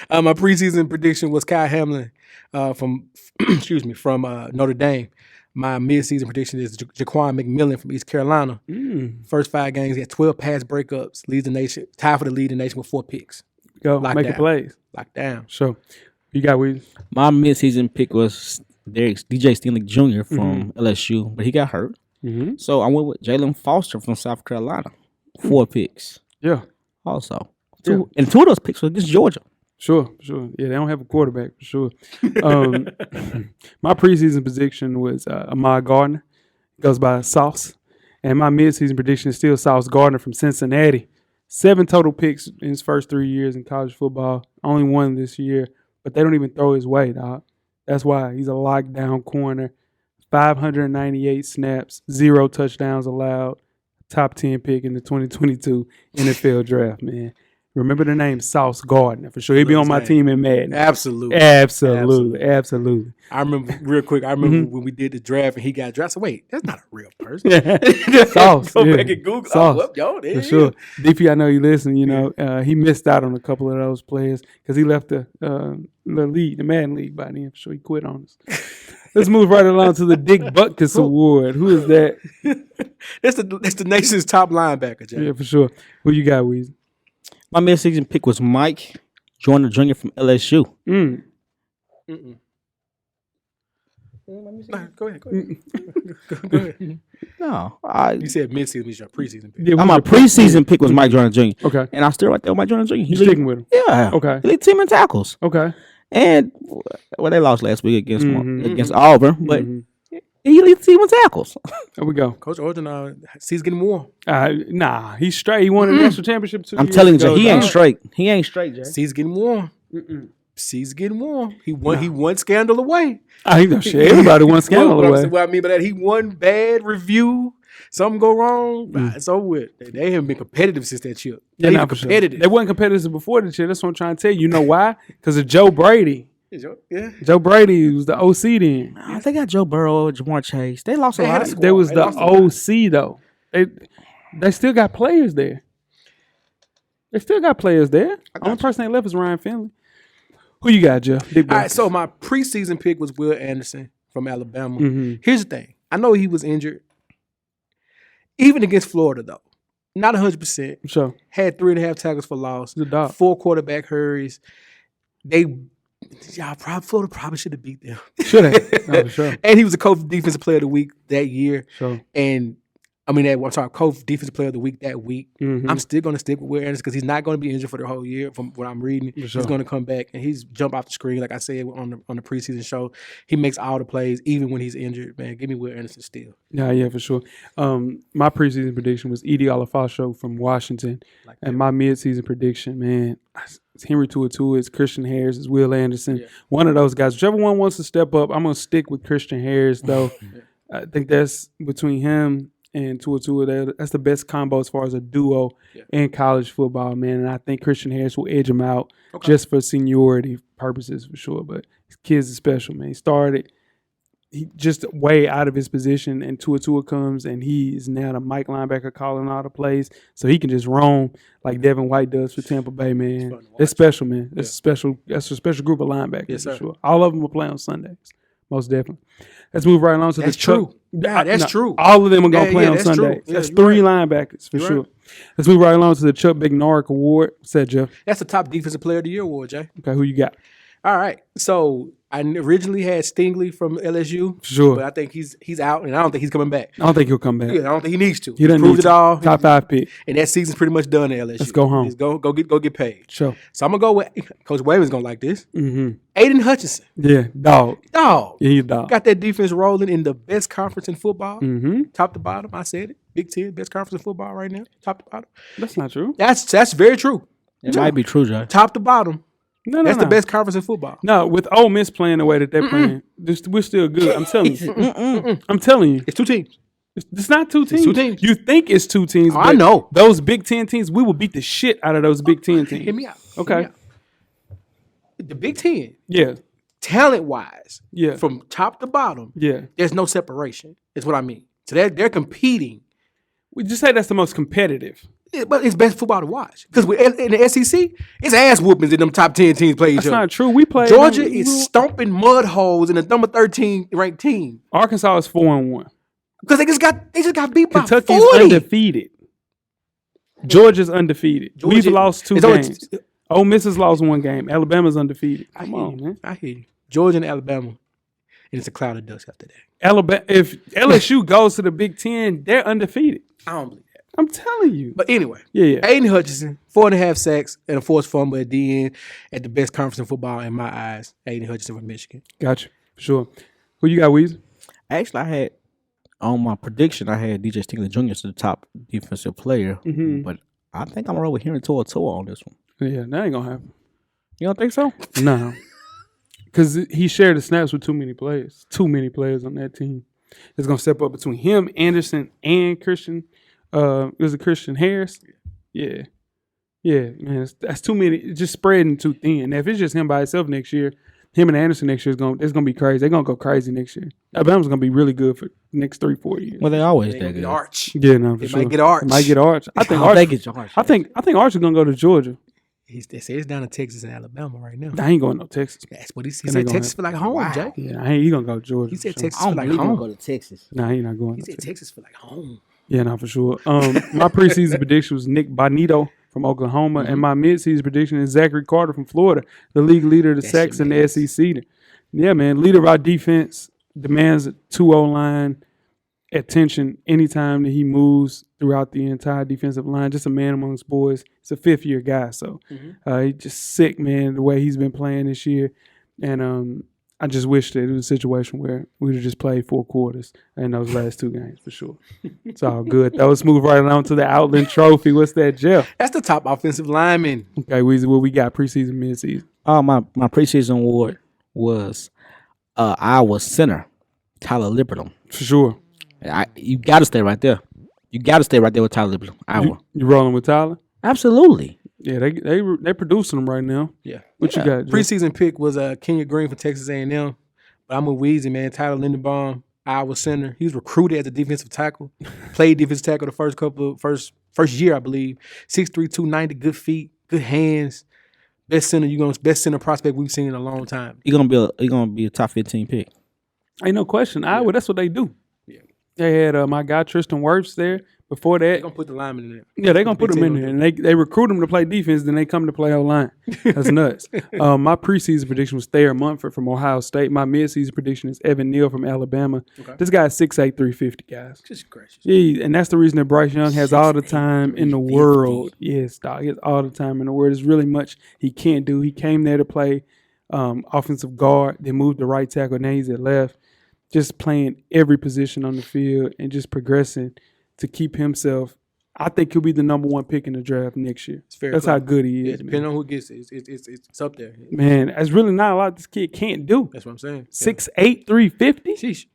My preseason prediction was Kyle Hamlin from Notre Dame. My midseason prediction is Jaquan McMillan from East Carolina. First 5 games, he had 12 pass breakups, leads the nation, tied for the lead in the nation with 4 picks. Go Lockdown. making plays. Locked down. So you got Weezy. My midseason pick was DJ Stingley Jr. from LSU, but he got hurt. Mm-hmm. So I went with Jalen Foster from South Carolina. 4 picks Yeah, also. Yeah. And 2 of those picks were against Georgia. sure. Yeah, they don't have a quarterback for sure. My preseason prediction was Ahmad Gardner. Goes by Sauce. And my midseason prediction is still Sauce Gardner from Cincinnati. 7 total picks in his first 3 years in college football. Only 1 this year. But they don't even throw his way, dog. That's why he's a lockdown corner. 598 snaps, 0 touchdowns allowed. Top 10 pick in the 2022 NFL draft, man. Remember the name Sauce Gardner for sure. He'll be on my team in Madden. Absolutely. Absolutely. I remember real quick. I remember when we did the draft and he got drafted. So wait, that's not a real person. Sauce. Go yeah. back and Google. Sauce. Oh, well, yo, there For he sure. is. DP, I know you listen. You know, he missed out on a couple of those players because he left the league, the Madden League by then. For sure, he quit on us. Let's move right along to the Dick Butkus Award. Who is that? That's the nation's top linebacker, Jack. Yeah, for sure. Who you got, Weezy? My midseason pick was Mike Joyner Jr. from LSU. Nah, go ahead. Go ahead. No, You said midseason was your preseason pick. Yeah, my preseason pick was Mike Joyner Jr. Okay. And I still right there with Mike Joyner Jr. You He's sticking with him? Yeah. Okay. He lead team in tackles. Okay. And well, they lost last week against Mhm. against Auburn, but Mhm. he leads the team in tackles. There we go. Coach Orton sees getting warm. Nah, he's straight. He won a national championship 2 I'm years telling you, ago, Jay, he ain't dog. straight. He ain't straight, Jay. Sees getting warm. Sees getting warm. He won scandal away. I think shit. Everybody wants scandal away. What I mean by that, he won bad review. Something go wrong. It's over with. They haven't been competitive since that chip. Yeah, They nah, even for sure. competitive. They weren't competitive before the shit. That's what I'm trying to tell you. You know why? Because of Joe Brady. Yeah. Joe Brady was the OC then. Oh, they got Joe Burrow, Jamar Chase. They lost a They had lot. a squad. There was They the lost a lot. OC though. They still got players there. Only person they left is Ryan Finley. Who you got, Jeff? Big All right, so my preseason pick was Will Anderson from Alabama. Mhm. Here's the thing. I know he was injured. Even against Florida, though. Not 100%. Sure. Had 3.5 tackles for loss. He's a dog. 4 quarterback hurries. Florida probably should have beat them. Should have. No, for sure. And he was a coach defensive player of the week that year. Sure. And coach defensive player of the week that week. Mhm. I'm still going to stick with Will Anderson because he's not going to be injured for the whole year from what I'm reading. For sure. He's going to come back and he's jump off the screen, like I said on the preseason show. He makes all the plays, even when he's injured. Man, give me Will Anderson still. Yeah, for sure. My preseason prediction was Edie Olafasho from Washington. And my midseason prediction, man, it's Henry Tuatua, it's Christian Harris, it's Will Anderson. Yeah. One of those guys. Whichever one wants to step up, I'm going to stick with Christian Harris, though. I think that's between him and Tua. That's the best combo as far as a duo in college football, man. And I think Christian Harris will edge him out just for seniority purposes for sure. But his kid's special, man. He just way out of his position, and Tua comes, and he is now the Mike linebacker calling all the plays, so he can just roam like Devin White does for Tampa Bay, man. It's special, man. It's special. That's a special group of linebackers for sure. All of them will play on Sundays, most definitely. Let's move right along to the Chuck. Yeah, that's true. All of them are gonna play on Sundays. Yeah, that's 3 linebackers for You're sure. right. Let's move right along to the Chuck Bednarik Award. Said Jeff. That's the top defensive player of the year award, Jay. Okay, who you got? All right. So I originally had Stingley from LSU. Sure. But I think he's out, and I don't think he's coming back. I don't think he'll come back. Yeah, I don't think he needs to. He doesn't proved need it to. all. Top 5 pick. And that season's pretty much done at LSU. Let's go home. Just go get paid. Sure. So I'm gonna go with Coach Wayman's gonna like this. Mm-hmm. Aiden Hutchinson. Yeah, dog. Dog. Yeah, he's dog. Got that defense rolling in the best conference in football. Mm-hmm. Top to bottom. I said it. Big Ten, best conference in football right now. Top to bottom. That's not true. That's very true. It might be true, Jay. Top to bottom. No, That's the best conference in football. No, with Ole Miss playing the way that they're playing, we're still good. I'm telling you. I'm telling you. It's 2 teams. It's not 2 teams. 2 teams. You think it's 2 teams. I but know. Those Big Ten teams, we will beat the shit out of those Big Ten teams. Hear me out. Okay. Hear me out. The Big Ten, Yeah. talent-wise, Yeah. from top to bottom, Yeah. there's no separation. Is what I mean. So they're competing. We just say that's the most competitive. But it's best football to watch. Because in the SEC, it's ass whoopings in them top 10 teams play each That's other. not true. We play Georgia is stomping mud holes in the number 13 ranked team. Arkansas is 4-1. Because they just got beat by Kentucky's 40. undefeated. Georgia's undefeated. We've Georgia- lost 2 it's only- games. Ole Miss has lost 1 game. Alabama's undefeated. Come on, man. I hear you. Georgia and Alabama. And it's a cloud of dust after that. Alabama. If LSU goes to the Big Ten, they're undefeated. I don't believe that. I'm telling you. But anyway, Yeah. Aiden Hutchinson, 4.5 sacks and a forced fumble at the end at the best conference in football in my eyes. Aiden Hutchinson from Michigan. Gotcha. For sure. Who you got, Weezy? Actually, I had on my prediction, I had DJ Stingley Jr. as the top defensive player, but I think I'm gonna roll with Henry Toa on this one. Yeah, that ain't gonna happen. You don't think so? No. Because he shared the snaps with too many players. Too many players on that team. It's gonna step up between him, Anderson, and Christian. Was it Christian Harris? Yeah. Yeah, man. That's too many. It's just spreading too thin. Now, if it's just him by himself next year, him and Anderson next year it's gonna be crazy. They're gonna go crazy next year. Alabama's gonna be really good for the next 3-4 years. Well, they always They that gonna get good. Arch. Yeah, no, for They sure. might get Arch. Might get Arch. I think I Arch. think it's Arch. I think Arch is gonna go to Georgia. They say it's down to Texas and Alabama right now. I ain't going no Texas. That's what he That said. ain't gonna Texas feel like home, Jay. Yeah, he gonna go to Georgia. He said for sure. Texas I feel don't like believe he's gonna home. go to Texas. Nah, he not going. He to said Texas. Texas feel like home. Yeah, no, for sure. My preseason prediction was Nick Bonito from Oklahoma, and my midseason prediction is Zachary Carter from Florida, the league leader of the That's sacks in the your SEC. Yeah, man, leader of our defense, demands a 2-0 line attention anytime that he moves throughout the entire defensive line. Just a man amongst boys. He's a 5th-year guy, so he's just sick, man, the way he's been playing this year. And I just wish that it was a situation where we would have just played 4 quarters in those last 2 games for sure. It's all good. Though. Let's move right along to the Outland Trophy. What's that, Jeff? That's the top offensive lineman. Okay, Weezy, what we got preseason, midseason? My preseason award was Iowa center Tyler Liberty. For sure. You got to stay right there. You got to stay right there with Tyler Liberty. Iowa. You rolling with Tyler? Absolutely. Yeah, they producing them right now. Yeah. What you got, Jeff? Preseason pick was Kenya Green from Texas A&M. But I'm with Weezy, man. Tyler Lindenbaum, Iowa center. He was recruited as a defensive tackle. Played defensive tackle the first year, I believe. 6'3", 290, good feet, good hands. Best center prospect we've seen in a long time. You're gonna be a top 15 pick. Ain't no question. Iowa, that's what they do. Yeah. They had my guy Tristan Wirfs there. Before that, They're going to put the lineman in there. yeah, they're gonna put Big him in Ten there, and they recruit him to play defense. Then they come to play O-line. That's nuts. My preseason prediction was Thayer Munford from Ohio State. My midseason prediction is Evan Neal from Alabama. Okay. This guy's 6'8", 350, guys. Just gracious. Yeah, and that's the reason that Bryce Young has all the time in the world. Yes, dog. He has all the time in the world. There's really much he can't do. He came there to play offensive guard, then moved to right tackle, now he's at left. Just playing every position on the field and just progressing to keep himself. I think he'll be the number 1 pick in the draft next year. Fair That's play. how good he Yeah, is, depending man. on who gets it, it's up there. Man, that's really not a lot this kid can't do. That's what I'm saying. 6'8", 350? Sheesh.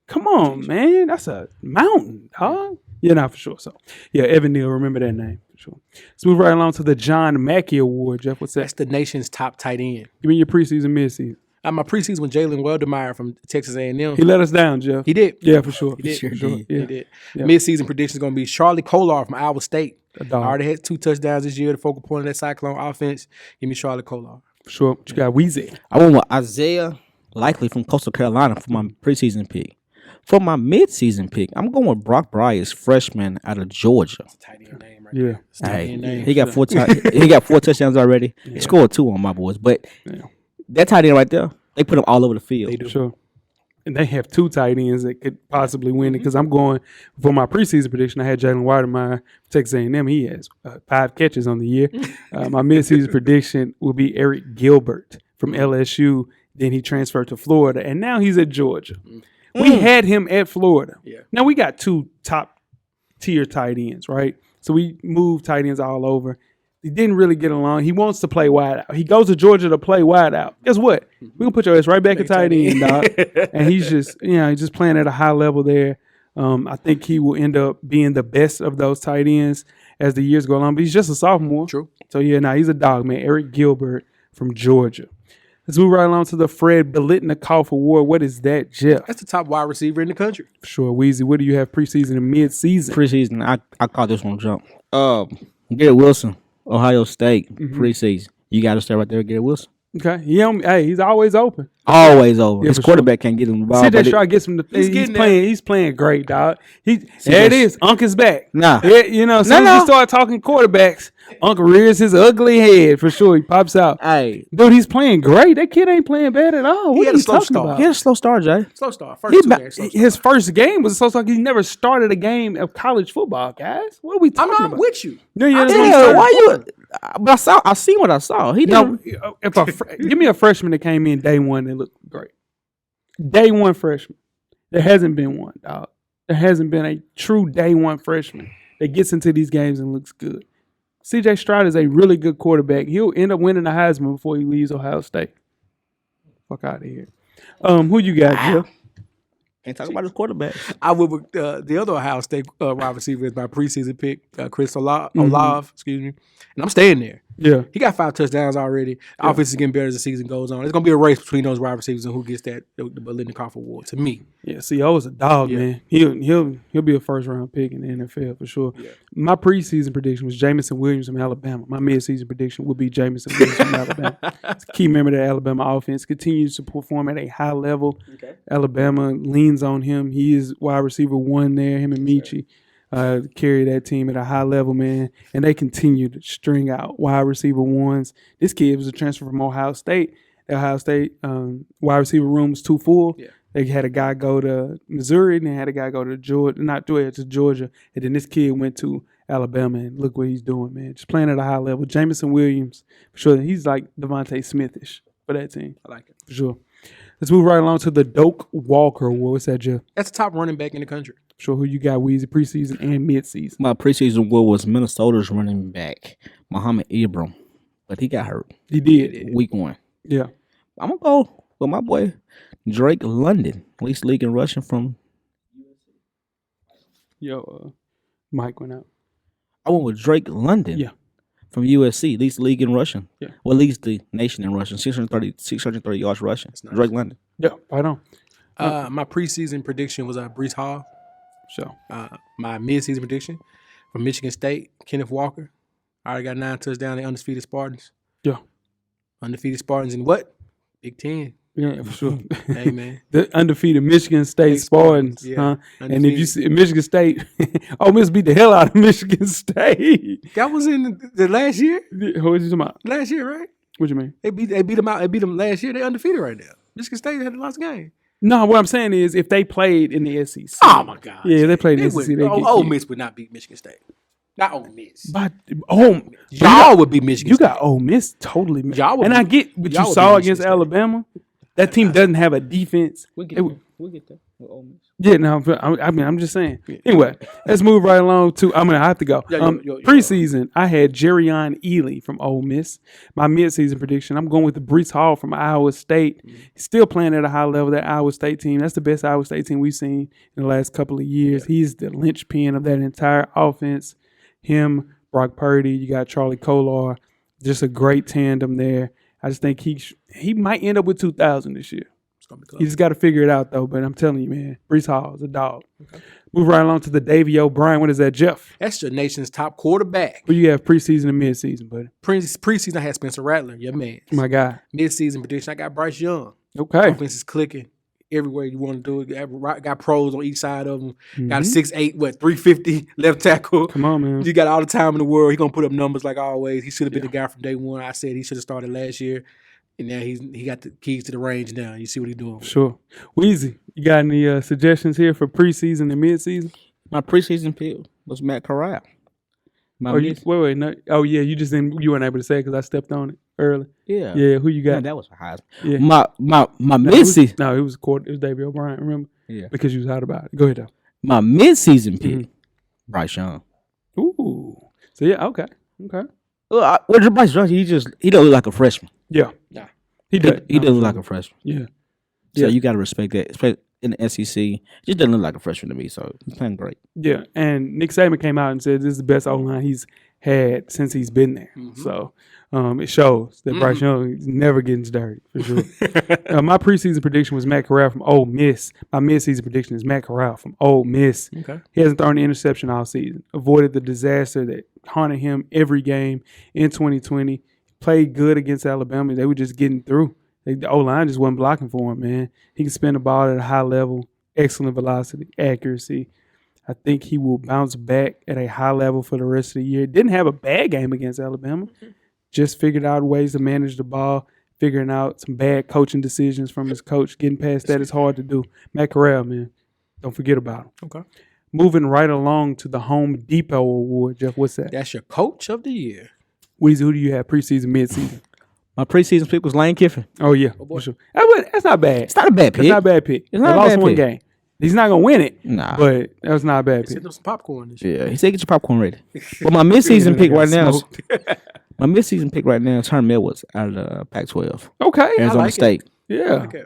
Come on, man. That's a mountain, dog. Yeah, not for sure. So, yeah, Evan Neal, remember that name for sure. Let's move right along to the John Mackey Award. Jeff, what's that? That's the nation's top tight end. Give me your preseason, midseason. My preseason was Jalen Weldemeyer from Texas A&M. He let us down, Jeff. He did. Yeah, for sure. He did. Sure For sure. did. Yeah. He did. Yeah. Mid-season prediction is going to be Charlie Kolar from Iowa State. A dog. Already had 2 touchdowns this year. The focal point of that Cyclone offense. Give me Charlie Kolar. For sure. What you got, Weezy? I went with Isaiah Likely from Coastal Carolina for my preseason pick. For my midseason pick, I'm going with Brock Bryers, freshman out of Georgia. Tight end name right Yeah. there. It's a tight Hey, end name. he got 4 touchdowns already. He scored 2 on my boys, but that tight end right there, they put him all over the field. They do. For sure. And they have 2 tight ends that could possibly win it because I'm going for my preseason prediction. I had Jalen Weidemeyer, Texas A&M. He has 5 catches on the year. My midseason prediction will be Eric Gilbert from LSU. Then he transferred to Florida, and now he's at Georgia. We had him at Florida. Yeah. Now we got 2 top tier tight ends, right? So we moved tight ends all over. He didn't really get along. He wants to play wide out. He goes to Georgia to play wide out. Guess what? We're gonna put your ass right back at tight end, dog. And he's just, he's just playing at a high level there. I think he will end up being the best of those tight ends as the years go on. But he's just a sophomore. True. So he's a dog, man. Eric Gilbert from Georgia. Let's move right along to the Fred Biletnikoff Award. What is that, Jeff? That's the top wide receiver in the country. For sure, Weezy. What do you have preseason and midseason? Preseason, I caught this one jump. Garrett Wilson, Ohio State, preseason. You got to start right there, Garrett Wilson. Okay. He's always open. Always over. Yeah, His for quarterback can't get him the ball. CJ but Stroud gets him the he's playing great, dog. There CJ it is. Unc is back. Nah. Yeah, as soon as we start talking quarterbacks, Unc rears his ugly head for sure. He pops out. Hey, Dude, he's playing great. That kid ain't playing bad at all. What had are a you slow talking start. about? he had a slow start, Jay. Slow start. He First 2 games. Slow start. his first game was so he never started a game of college football, guys. What are we I'm talking not about? with you. No, yeah, Yeah, why you? But I seen what I saw. He No, didn't. give me a freshman that came in day one that looked great. Day one freshman. There hasn't been one, dog. There hasn't been a true day one freshman that gets into these games and looks good. CJ Stroud is a really good quarterback. He'll end up winning the Heisman before he leaves Ohio State. Fuck out of here. Who you got, Jeff? Can't talk about his quarterback. I would with the other Ohio State wide receiver is my preseason pick, Chris Olave, excuse me. And I'm staying there. Yeah. He got 5 touchdowns already. The offense is getting better as the season goes on. It's going to be a race between those wide receivers and who gets the Biletnikoff Award, to me. Yeah, CO is a dog, man. He'll be a first round pick in the NFL for sure. Yeah. My preseason prediction was Jamison Williams from Alabama. My midseason prediction would be Jamison Williams from Alabama. It's a key member of the Alabama offense. Continues to perform at a high level. Okay. Alabama leans on him. He is wide receiver 1 there. Him and Michi carry that team at a high level, man. And they continue to string out wide receiver 1s. This kid was a transfer from Ohio State. The Ohio State wide receiver room was too full. Yeah. They had a guy go to Missouri, and they had a guy go to Georgia, and then this kid went to Alabama, and look what he's doing, man. Just playing at a high level. Jamison Williams, for sure. He's like Devontae Smith-ish for that team. I like it. For sure. Let's move right along to the Doak Walker Award. What's that, Jeff? That's the top running back in the country. For sure. Who you got, Weezy, preseason and midseason? My preseason award was Minnesota's running back, Muhammad Ibram. But he got hurt. He did. Week 1. Yeah. I'm going to go with my boy, Drake London, least league in rushing from. Mike went out. I went with Drake London. Yeah. From USC, least league in rushing. Yeah. Well, leads the nation in rushing. 630 yards rushing. Nice. Drake London. Yeah, right on. My preseason prediction was Breece Hall. So my midseason prediction from Michigan State, Kenneth Walker. I already got 9 touchdowns. The undefeated Spartans. Yeah. Undefeated Spartans in what? Big 10. Yeah, for sure. Hey, man. The undefeated Michigan State Spartans. Yeah, huh? And if you see Michigan State, Miss beat the hell out of Michigan State. That was in the last year? Who was you talking about? Last year, right? What you mean? They beat them out. They beat them last year. They undefeated right now. Michigan State had the last game. No, what I'm saying is if they played in the SEC. Oh, my God. Yeah, if they played in the SEC. Ole Miss would not beat Michigan State. Not Ole Miss. But y'all would be Michigan You State. got Ole Miss totally. Y'all would and be, I get what you saw against Alabama. That team doesn't have a defense. We'll get It- there. We'll get there. With Ole Miss. Yeah, no, I'm just saying. Anyway, let's move right along to. I have to go. Yeah, Preseason, I had Jerrion Ely from Ole Miss. My midseason prediction, I'm going with the Brees Hall from Iowa State. He's still playing at a high level. That Iowa State team, that's the best Iowa State team we've seen in the last couple of years. He's the linchpin of that entire offense. Him, Brock Purdy, you got Charlie Kolar, just a great tandem there. I just think he might end up with 2,000 this year. You just got to figure it out, though. But I'm telling you, man, Brees Hall is a dog. Okay. Move right along to the Davey O'Brien. What is that, Jeff? That's your nation's top quarterback. Who you have preseason and midseason, buddy? Preseason, I had Spencer Rattler, your man. My guy. Midseason prediction, I got Bryce Young. Okay. Offense is clicking everywhere you want to do it. Got pros on each side of him. Got a 6'8", 350 left tackle. Come on, man. You got all the time in the world. He's going to put up numbers like always. He should have been the guy from day one. I said he should have started last year. And now he got the keys to the range now. You see what he's doing. Sure. Weezy, you got any suggestions here for preseason and midseason? My preseason pick was Matt Corral. Wait. No. Oh, yeah, you weren't able to say it because I stepped on it early. Yeah. Yeah, who you got? Man, that was a Heisman. Yeah. My midseason. It was Davey O'Brien, remember? Yeah. Because you was hot about it. Go ahead, though. My midseason pick, Bryce Young. Ooh. So, yeah, okay. Well, Bryce Young, he don't look like a freshman. Yeah. He does. He doesn't look like a freshman. Yeah. So you got to respect that. Especially in the SEC, he just doesn't look like a freshman to me. So he's playing great. Yeah, and Nick Saban came out and said this is the best O-line he's had since he's been there. So it shows that Bryce Young is never getting dirty, for sure. My preseason prediction was Matt Corral from Ole Miss. My midseason prediction is Matt Corral from Ole Miss. Okay. He hasn't thrown an interception all season. Avoided the disaster that haunted him every game in 2020. Played good against Alabama. They were just getting through. The O-line just wasn't blocking for him, man. He can spin the ball at a high level, excellent velocity, accuracy. I think he will bounce back at a high level for the rest of the year. Didn't have a bad game against Alabama. Just figured out ways to manage the ball, figuring out some bad coaching decisions from his coach. Getting past that is hard to do. Matt Corral, man, don't forget about him. Okay. Moving right along to the Home Depot Award, Jeff, what's that? That's your coach of the year. Weezy, who do you have preseason, midseason? My preseason pick was Lane Kiffin. Oh, yeah, for sure. That's not bad. It's not a bad pick. It's not a bad pick. It's not They a lost bad one pick. game. He's not going to win it, Nah. but that was not a bad Send pick. them some popcorn this year. Yeah, he said get your popcorn ready. But my midseason pick right now is Herm Edwards out of the Pac-12. Okay. Arizona like it. State. Yeah. Okay.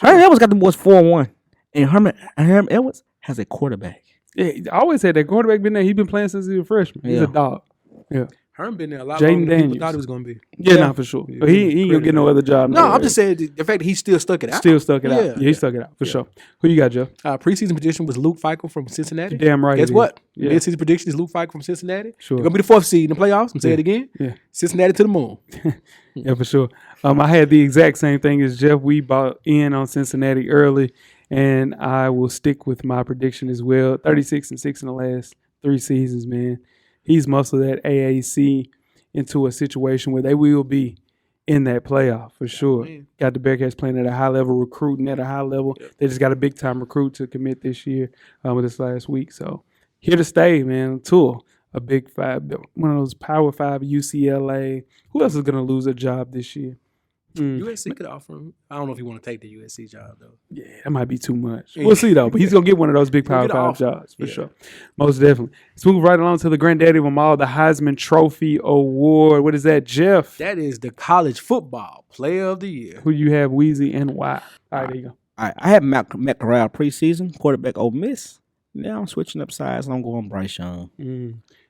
Herm Edwards got the boys 4-1. And Herm Edwards has a quarterback. Yeah, I always said that quarterback been there. He's been playing since he was a freshman. He's Yeah. a dog. Yeah. Herm been there a lot Jaden longer than people Daniels. thought he was going to be. Yeah, no, for sure. But he ain't going to get no other job. No, I'm nowhere. just saying the fact that he still stuck it out. Still stuck it out. Yeah. Yeah, he stuck it out, for sure. Who you got, Joe? Preseason prediction was Luke Fickle from Cincinnati. You're damn right Guess it is. what? Yeah. Midseason prediction is Luke Fickle from Cincinnati. Sure. They're going to be the 4th seed in the playoffs. I'm saying it again. Yeah. Cincinnati to the moon. Yeah, for sure. I had the exact same thing as Jeff. We bought in on Cincinnati early, and I will stick with my prediction as well. 36-6 in the last 3 seasons, man. He's muscled that AAC into a situation where they will be in that playoff for sure. Got the Bearcats playing at a high level, recruiting at a high level. They just got a big time recruit to commit this year with this last week. So here to stay, man. Tour, a big 5, one of those Power 5, UCLA. Who else is going to lose a job this year? USC could offer him. I don't know if he want to take the USC job, though. Yeah, that might be too much. We'll see, though. But he's going to get one of those big He'll Power get an 5 offer. jobs for sure. Most definitely. Let's move right along to the granddaddy of them all, the Heisman Trophy Award. What is that, Jeff? That is the college football player of the year. Who you have, Weezy, and why? All right, there you go. All right, I have Matt Corral preseason, quarterback Ole Miss. Now I'm switching up sides and I'm going Bryce Young.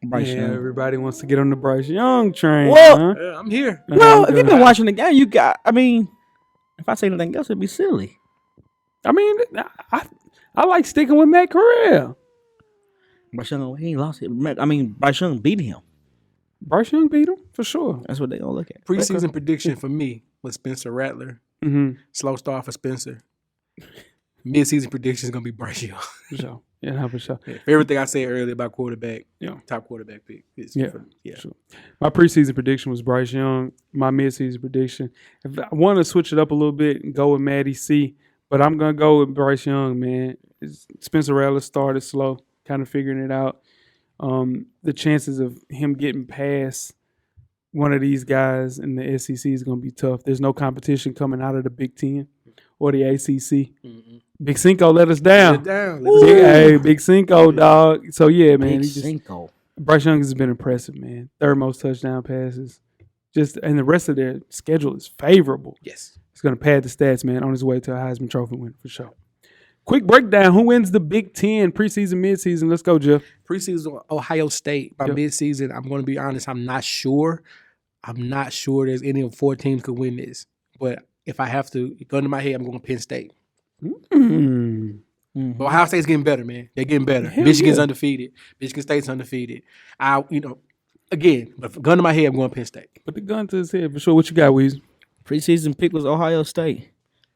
Bryce Yeah, Young. everybody wants to get on the Bryce Young train. Well, huh? Yeah, I'm here. Well, if you've been watching the game, if I say anything else, it'd be silly. I mean, I like sticking with Matt Corral. Bryce Young, he ain't lost it. Bryce Young beat him. Bryce Young beat him for sure. That's what they gonna look at. Preseason prediction for me was Spencer Rattler. Mm-hmm. Slow start for Spencer. Midseason prediction is going to be Bryce Young. For sure. Yeah, no, for sure. Yeah, everything I said earlier about quarterback, top quarterback pick. Yeah. Sure. My preseason prediction was Bryce Young. My midseason prediction, if I want to switch it up a little bit and go with Matty C, but I'm going to go with Bryce Young, man. Spencer Rattler started slow, kind of figuring it out. The chances of him getting past one of these guys in the SEC is going to be tough. There's no competition coming out of the Big Ten or the ACC. Big Cinco let us down. Big Cinco, dog. So, yeah, man. Big Cinco. Bryce Young has been impressive, man. Third most touchdown passes. And the rest of their schedule is favorable. Yes. He's going to pad the stats, man, on his way to a Heisman Trophy win for sure. Quick breakdown. Who wins the Big Ten preseason, midseason? Let's go, Jeff. Preseason, Ohio State. By midseason, I'm going to be honest, I'm not sure. I'm not sure there's any of 4 teams could win this. But if I have to, gun to my head, I'm going Penn State. But Ohio State's getting better, man. They're getting better. Michigan's undefeated. Michigan State's undefeated. Again, but gun to my head, I'm going Penn State. Put the gun to his head for sure. What you got, Weezy? Preseason pick was Ohio State.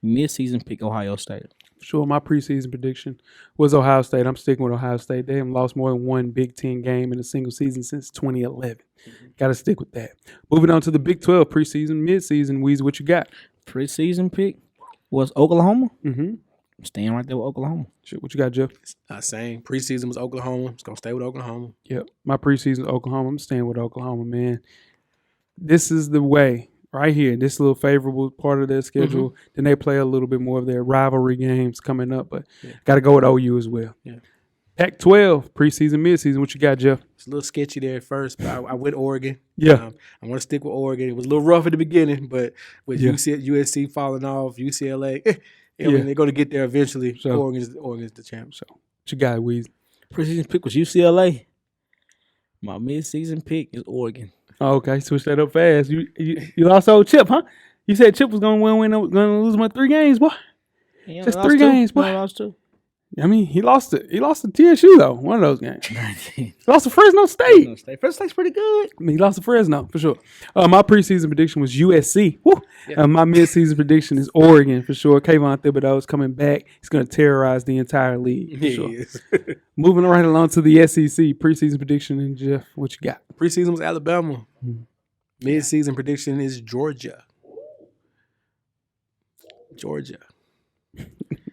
Midseason pick Ohio State. For sure, my preseason prediction was Ohio State. I'm sticking with Ohio State. They haven't lost more than one Big Ten game in a single season since 2011. Got to stick with that. Moving on to the Big 12 preseason, midseason. Weezy, what you got? Preseason pick was Oklahoma. Mm-hmm. I'm staying right there with Oklahoma. Shit, what you got, Jeff? Same. Preseason was Oklahoma. It's going to stay with Oklahoma. Yep. My preseason Oklahoma. I'm staying with Oklahoma, man. This is the way. Right here, this little favorable part of their schedule. Then they play a little bit more of their rivalry games coming up, but got to go with OU as well. Yeah. Pac-12, preseason, midseason. What you got, Jeff? It's a little sketchy there at first, but I went Oregon. Yeah. I want to stick with Oregon. It was a little rough at the beginning, but with USC falling off, UCLA, I mean, they're going to get there eventually. So, Oregon's the champ. So, what you got, Weezy? Preseason pick was UCLA. My midseason pick is Oregon. Oh, okay, switch that up fast. You lost old Chip, huh? You said Chip was going to lose my 3 games, boy. Yeah, just 3 games, boy. I lost 2. I mean, he lost it. He lost to TSU though. One of those games. He lost to Fresno State. Fresno State's pretty good. I mean, he lost to Fresno for sure. My preseason prediction was USC. Woo. My midseason prediction is Oregon for sure. Kayvon Thibodeau is coming back. He's going to terrorize the entire league for sure. Moving right along to the SEC preseason prediction. And Jeff, what you got? Preseason was Alabama. Midseason prediction is Georgia. They're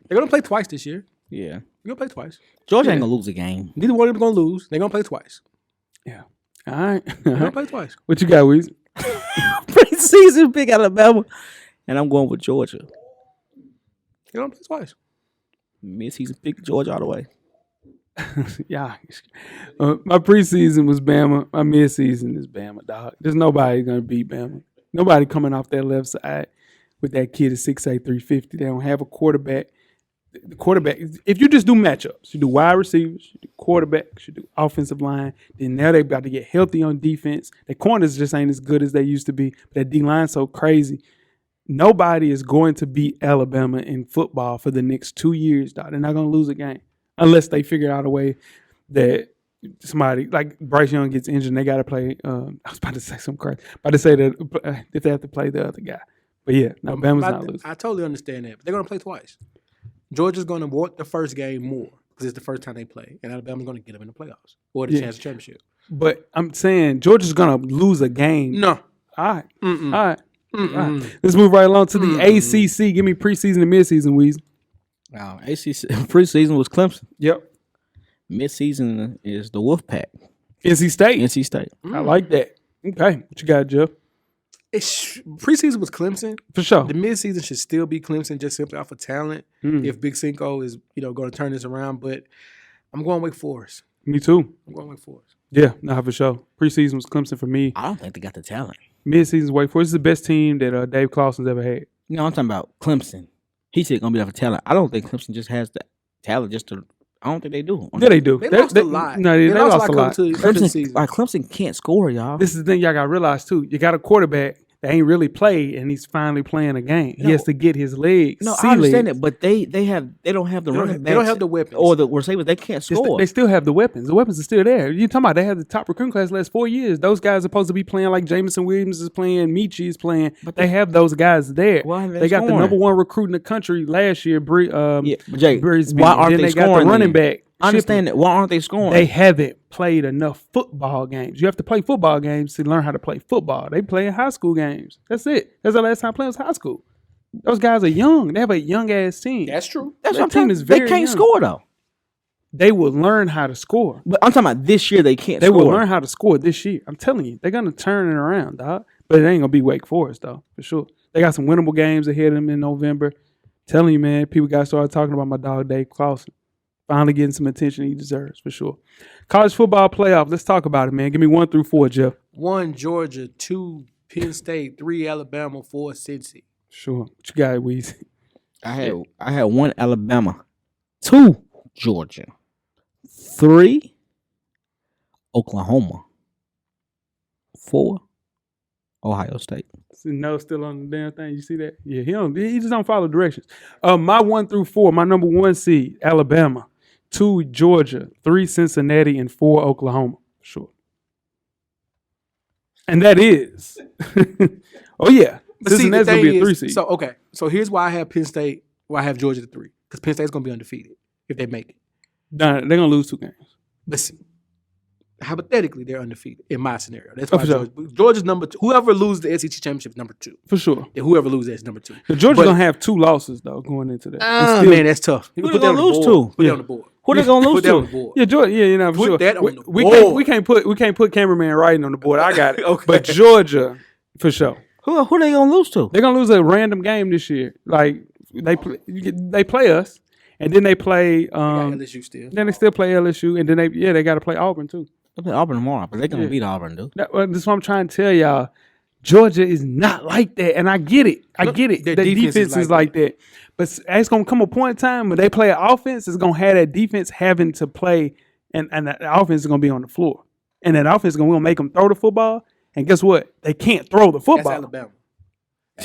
going to play twice this year. Yeah. They're going to play twice. Georgia ain't going to lose a game. Neither one of them going to lose. They're going to play twice. Yeah. All right. They're going to play twice. What you got, Weezy? Preseason pick Alabama. And I'm going with Georgia. They're going to play twice. Midseason pick Georgia all the way. Yeah. My preseason was Bama. My midseason is Bama, dog. There's nobody going to beat Bama. Nobody coming off that left side with that kid at 6'8", 350. They don't have a quarterback. The quarterback, if you just do matchups, you do wide receivers, you do quarterbacks, you do offensive line, then now they're about to get healthy on defense. The corners just ain't as good as they used to be. But that D-line's so crazy. Nobody is going to beat Alabama in football for the next 2 years, dog. They're not going to lose a game unless they figure out a way that somebody, like Bryce Young gets injured and they got to play. I was about to say something crazy. About to say that if they have to play the other guy. But yeah, no, Bama's not losing. I totally understand that. But they're going to play twice. Georgia's going to want the first game more because it's the first time they play. And Alabama's going to get them in the playoffs or the chance of championship. But I'm saying Georgia's going to lose a game. No. All right. All right. All right. Let's move right along to the ACC. Give me preseason and midseason, Weezy. Wow. ACC preseason was Clemson. Yep. Midseason is the Wolfpack. NC State. NC State. I like that. Okay. What you got, Jeff? Preseason was Clemson. For sure. The midseason should still be Clemson just simply off of talent. If Big Cinco is, going to turn this around. But I'm going Wake Forest. Me too. I'm going Wake Forest. Yeah, no, for sure. Preseason was Clemson for me. I don't think they got the talent. Midseason's Wake Forest. This is the best team that Dave Clawson's ever had. No, I'm talking about Clemson. He said going to be off of talent. I don't think Clemson just has the talent just to. I don't think they do. Yeah, they do. They lost a lot. No, they lost a lot. Clemson can't score, y'all. This is the thing y'all got to realize, too. You got a quarterback that ain't really played, and he's finally playing a game. He has to get his legs. No, I understand it, but they don't have the running backs. They don't have the weapons. Or the receivers. They can't score. They still have the weapons. The weapons are still there. You're talking about they have the top recruiting class the last 4 years. Those guys are supposed to be playing like Jameson Williams is playing, Michi is playing. But they have those guys there. They got the number 1 recruit in the country last year, Jay, Brisbane. why aren't they got the running back. I understand that. Why aren't they scoring? They haven't played enough football games. You have to play football games to learn how to play football. They play in high school games. That's it. That's the last time playing was high school. Those guys are young. They have a young ass team. That's true. That's that what team I'm is saying. very They can't young. score though. they will learn how to score. But I'm talking about this year. They can't. They score. will learn how to score this year. I'm telling you, they're gonna turn it around, dog. But it ain't gonna be Wake Forest though, for sure. They got some winnable games ahead of them in November. Telling you, man, people got to start talking about my dog Dave Clawson. Finally getting some attention he deserves, for sure. College football playoff. Let's talk about it, man. Give me 1 through 4, Jeff. 1 Georgia, 2 Penn State, 3 Alabama, 4 Cincy. Sure. What you got, Weezy? I had 1 Alabama, 2 Georgia, 3 Oklahoma, 4 Ohio State. No, still on the damn thing. You see that? Yeah, he just don't follow directions. My 1 through 4, my number 1 seed, Alabama, 2 Georgia, 3 Cincinnati, and 4 Oklahoma. Sure. And that is. Oh yeah. But see, Cincinnati's gonna be a 3 seed. So here's why I have Penn State, why I have Georgia at 3. Because Penn State's gonna be undefeated if they make it. Nah, they're gonna lose 2 games. But see, hypothetically, they're undefeated in my scenario. That's why Georgia's number 2. Whoever loses the SEC championship is number 2. For sure. And whoever loses is number 2. Georgia's gonna have 2 losses though going into that. Man, that's tough. Who they gonna lose to? Put that on the board. Who they gonna lose Put that on to? the board. Yeah, Georgia. Yeah, for Put sure. that on the we board. can't put cameraman writing on the board. I got it. Okay. But Georgia, for sure. Who they gonna lose to? They're gonna lose a random game this year. Like they play us, and then they play. They got LSU still. Then they still play LSU, and then they got to play Auburn too. They play Auburn tomorrow, but they're gonna beat Auburn, dude. That's what I'm trying to tell y'all. Georgia is not like that, and I get it. Their defense is like that. But it's gonna come a point in time when they play an offense, it's gonna have that defense having to play, and the offense is gonna be on the floor, and that offense is gonna make them throw the football. And guess what? They can't throw the football. That's Alabama.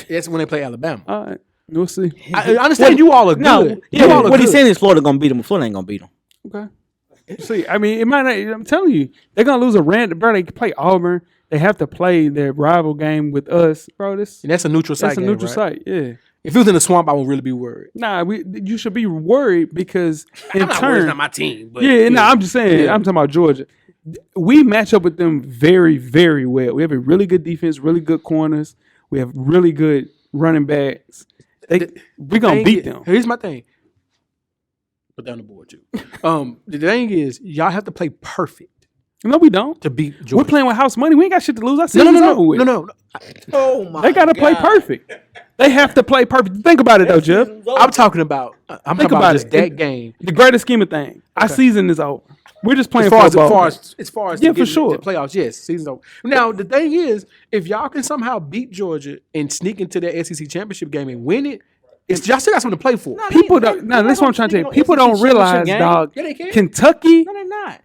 That's when they play Alabama. All right, we'll see. I understand you all are good. No, yeah. What he's saying is Florida gonna beat them. Florida ain't gonna beat them. Okay. See, I mean, it might not. I'm telling you, they're gonna lose a random. Bro, they play Auburn. They have to play their rival game with us, bro. And that's a neutral site. That's a game, neutral right? site. Yeah. If it was in the swamp, I would really be worried. Nah, you should be worried because in I'm not worried, turn, it's not my team. But I'm just saying. Yeah. I'm talking about Georgia. We match up with them very, very well. We have a really good defense, really good corners. We have really good running backs. We're gonna beat them. Here's my thing. Put that on the board too. The thing is, y'all have to play perfect No, we don't. to beat Georgia. We're playing with house money. We ain't got shit to lose. I see No. Oh my! They got to play perfect. They have to play perfect. Think about it though, Jeff. I'm talking about. I'm talking about just that game. The greatest scheme of things. Our season is over. We're just playing As football. far as Yeah, to for get sure. the playoffs, yes, season's over. Now the thing is, if y'all can somehow beat Georgia and sneak into that SEC championship game and win it, it's y'all still got something to play for. People don't. No, that's what I'm trying to tell you. People don't realize, dog. Yeah, they can. Kentucky, No, they're not.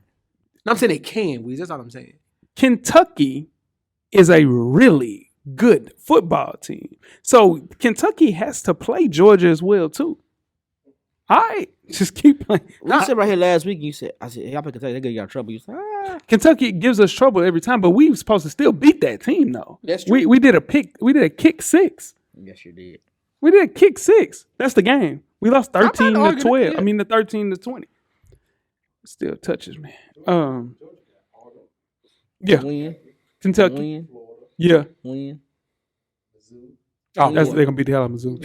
No, I'm saying they can. Weez. That's all I'm saying. Kentucky is a really good football team. So Kentucky has to play Georgia as well too. All right, just keep playing. You said right here last week. I said, y'all play Kentucky, they're gonna get in trouble. You said, Kentucky gives us trouble every time, but we were supposed to still beat that team though. That's true. We did a kick 6. yes, you did. We did a kick 6. That's the game. We lost 13 not to 12. arguing, yeah. I mean the 13 to 20. Still touches me. Yeah, Win, Kentucky. win, Yeah. win, Oh, they're gonna beat the hell out of Mizzou.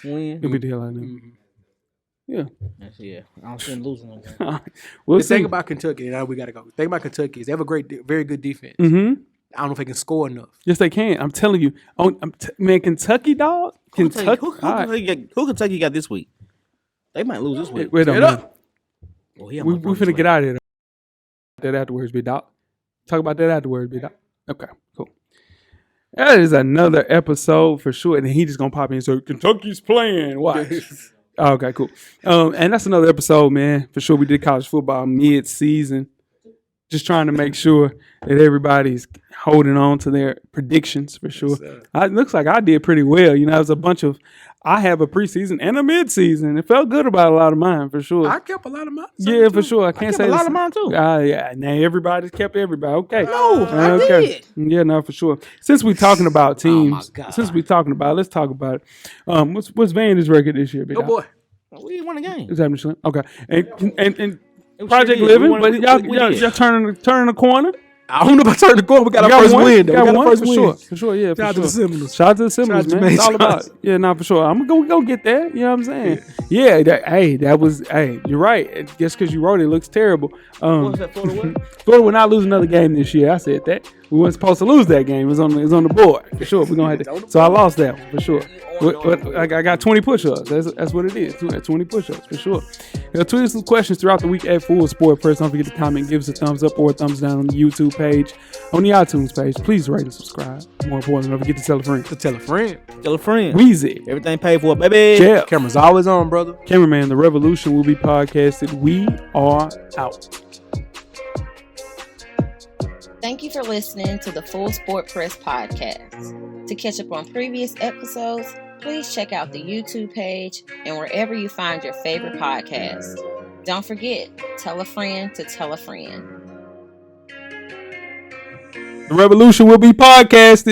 win. Gonna beat the hell out of them. Yeah. Yeah, I don't see them losing them. Man. We'll The see. thing about Kentucky, and now we gotta go. The thing about Kentucky is they have a very good defense. Mm-hmm. I don't know if they can score enough. Yes, they can. I'm telling you. Man, Kentucky, dog. Kentucky. Who Kentucky got this week? They might lose this week. Wait a Get minute. up. Oh, yeah, We finna get out of here. That afterwards, big dog. Talk about that afterwards, big dog. Okay, cool. That is another episode for sure. And then he just gonna pop in and say, Kentucky's playing. Watch. Okay, cool. And that's another episode, man. For sure, we did college football mid-season. Just trying to make sure that everybody's holding on to their predictions for sure. It looks like I did pretty well. You know, it was a bunch of. I have a preseason and a midseason. It felt good about a lot of mine for sure. I kept a lot of mine. Yeah, for sure. I can't kept say a lot this- of mine, too. Yeah, now everybody's kept everybody. Okay. No, I did. Yeah, no, for sure. Since we're talking about teams, God. let's talk about it. What's Vandy's record this year? Big Oh dog? boy. We won a game. Is that Michelin? Okay. And We Project sure did. Living, We won- but we y'all did. turning the corner. I don't know about turning the corner. We got our first one? win, though. We got one? our first For win. sure. For sure, yeah. Shout out to the Seminoles. Shout out to the Seminoles, Shout out to man. It's Jermaine all about Johnson. it. Yeah, nah, for sure. I'm going to go get that. You know what I'm saying? Yeah, that was, you're right. Just because you wrote it looks terrible. What was that, Florida what? Florida will not lose another game this year. I said that. We weren't supposed to lose that game. It was on the board. For sure. We're going to have to. So I lost that one, for sure. I got 20 push-ups. That's what it is. 20 push-ups, for sure. Tweet us some questions throughout the week at Full Sport Press. Don't forget to comment, give us a thumbs up or a thumbs down on the YouTube page, on the iTunes page. Please rate and subscribe. More importantly, don't forget to tell a friend. To tell a friend. Tell a friend. Weezy. Everything paid for, baby. Jeff. Camera's always on, brother. Cameraman, the revolution will be podcasted. We are out. Thank you for listening to the Full Sport Press podcast. To catch up on previous episodes, please check out the YouTube page and wherever you find your favorite podcast. Don't forget, tell a friend to tell a friend. The revolution will be podcasted.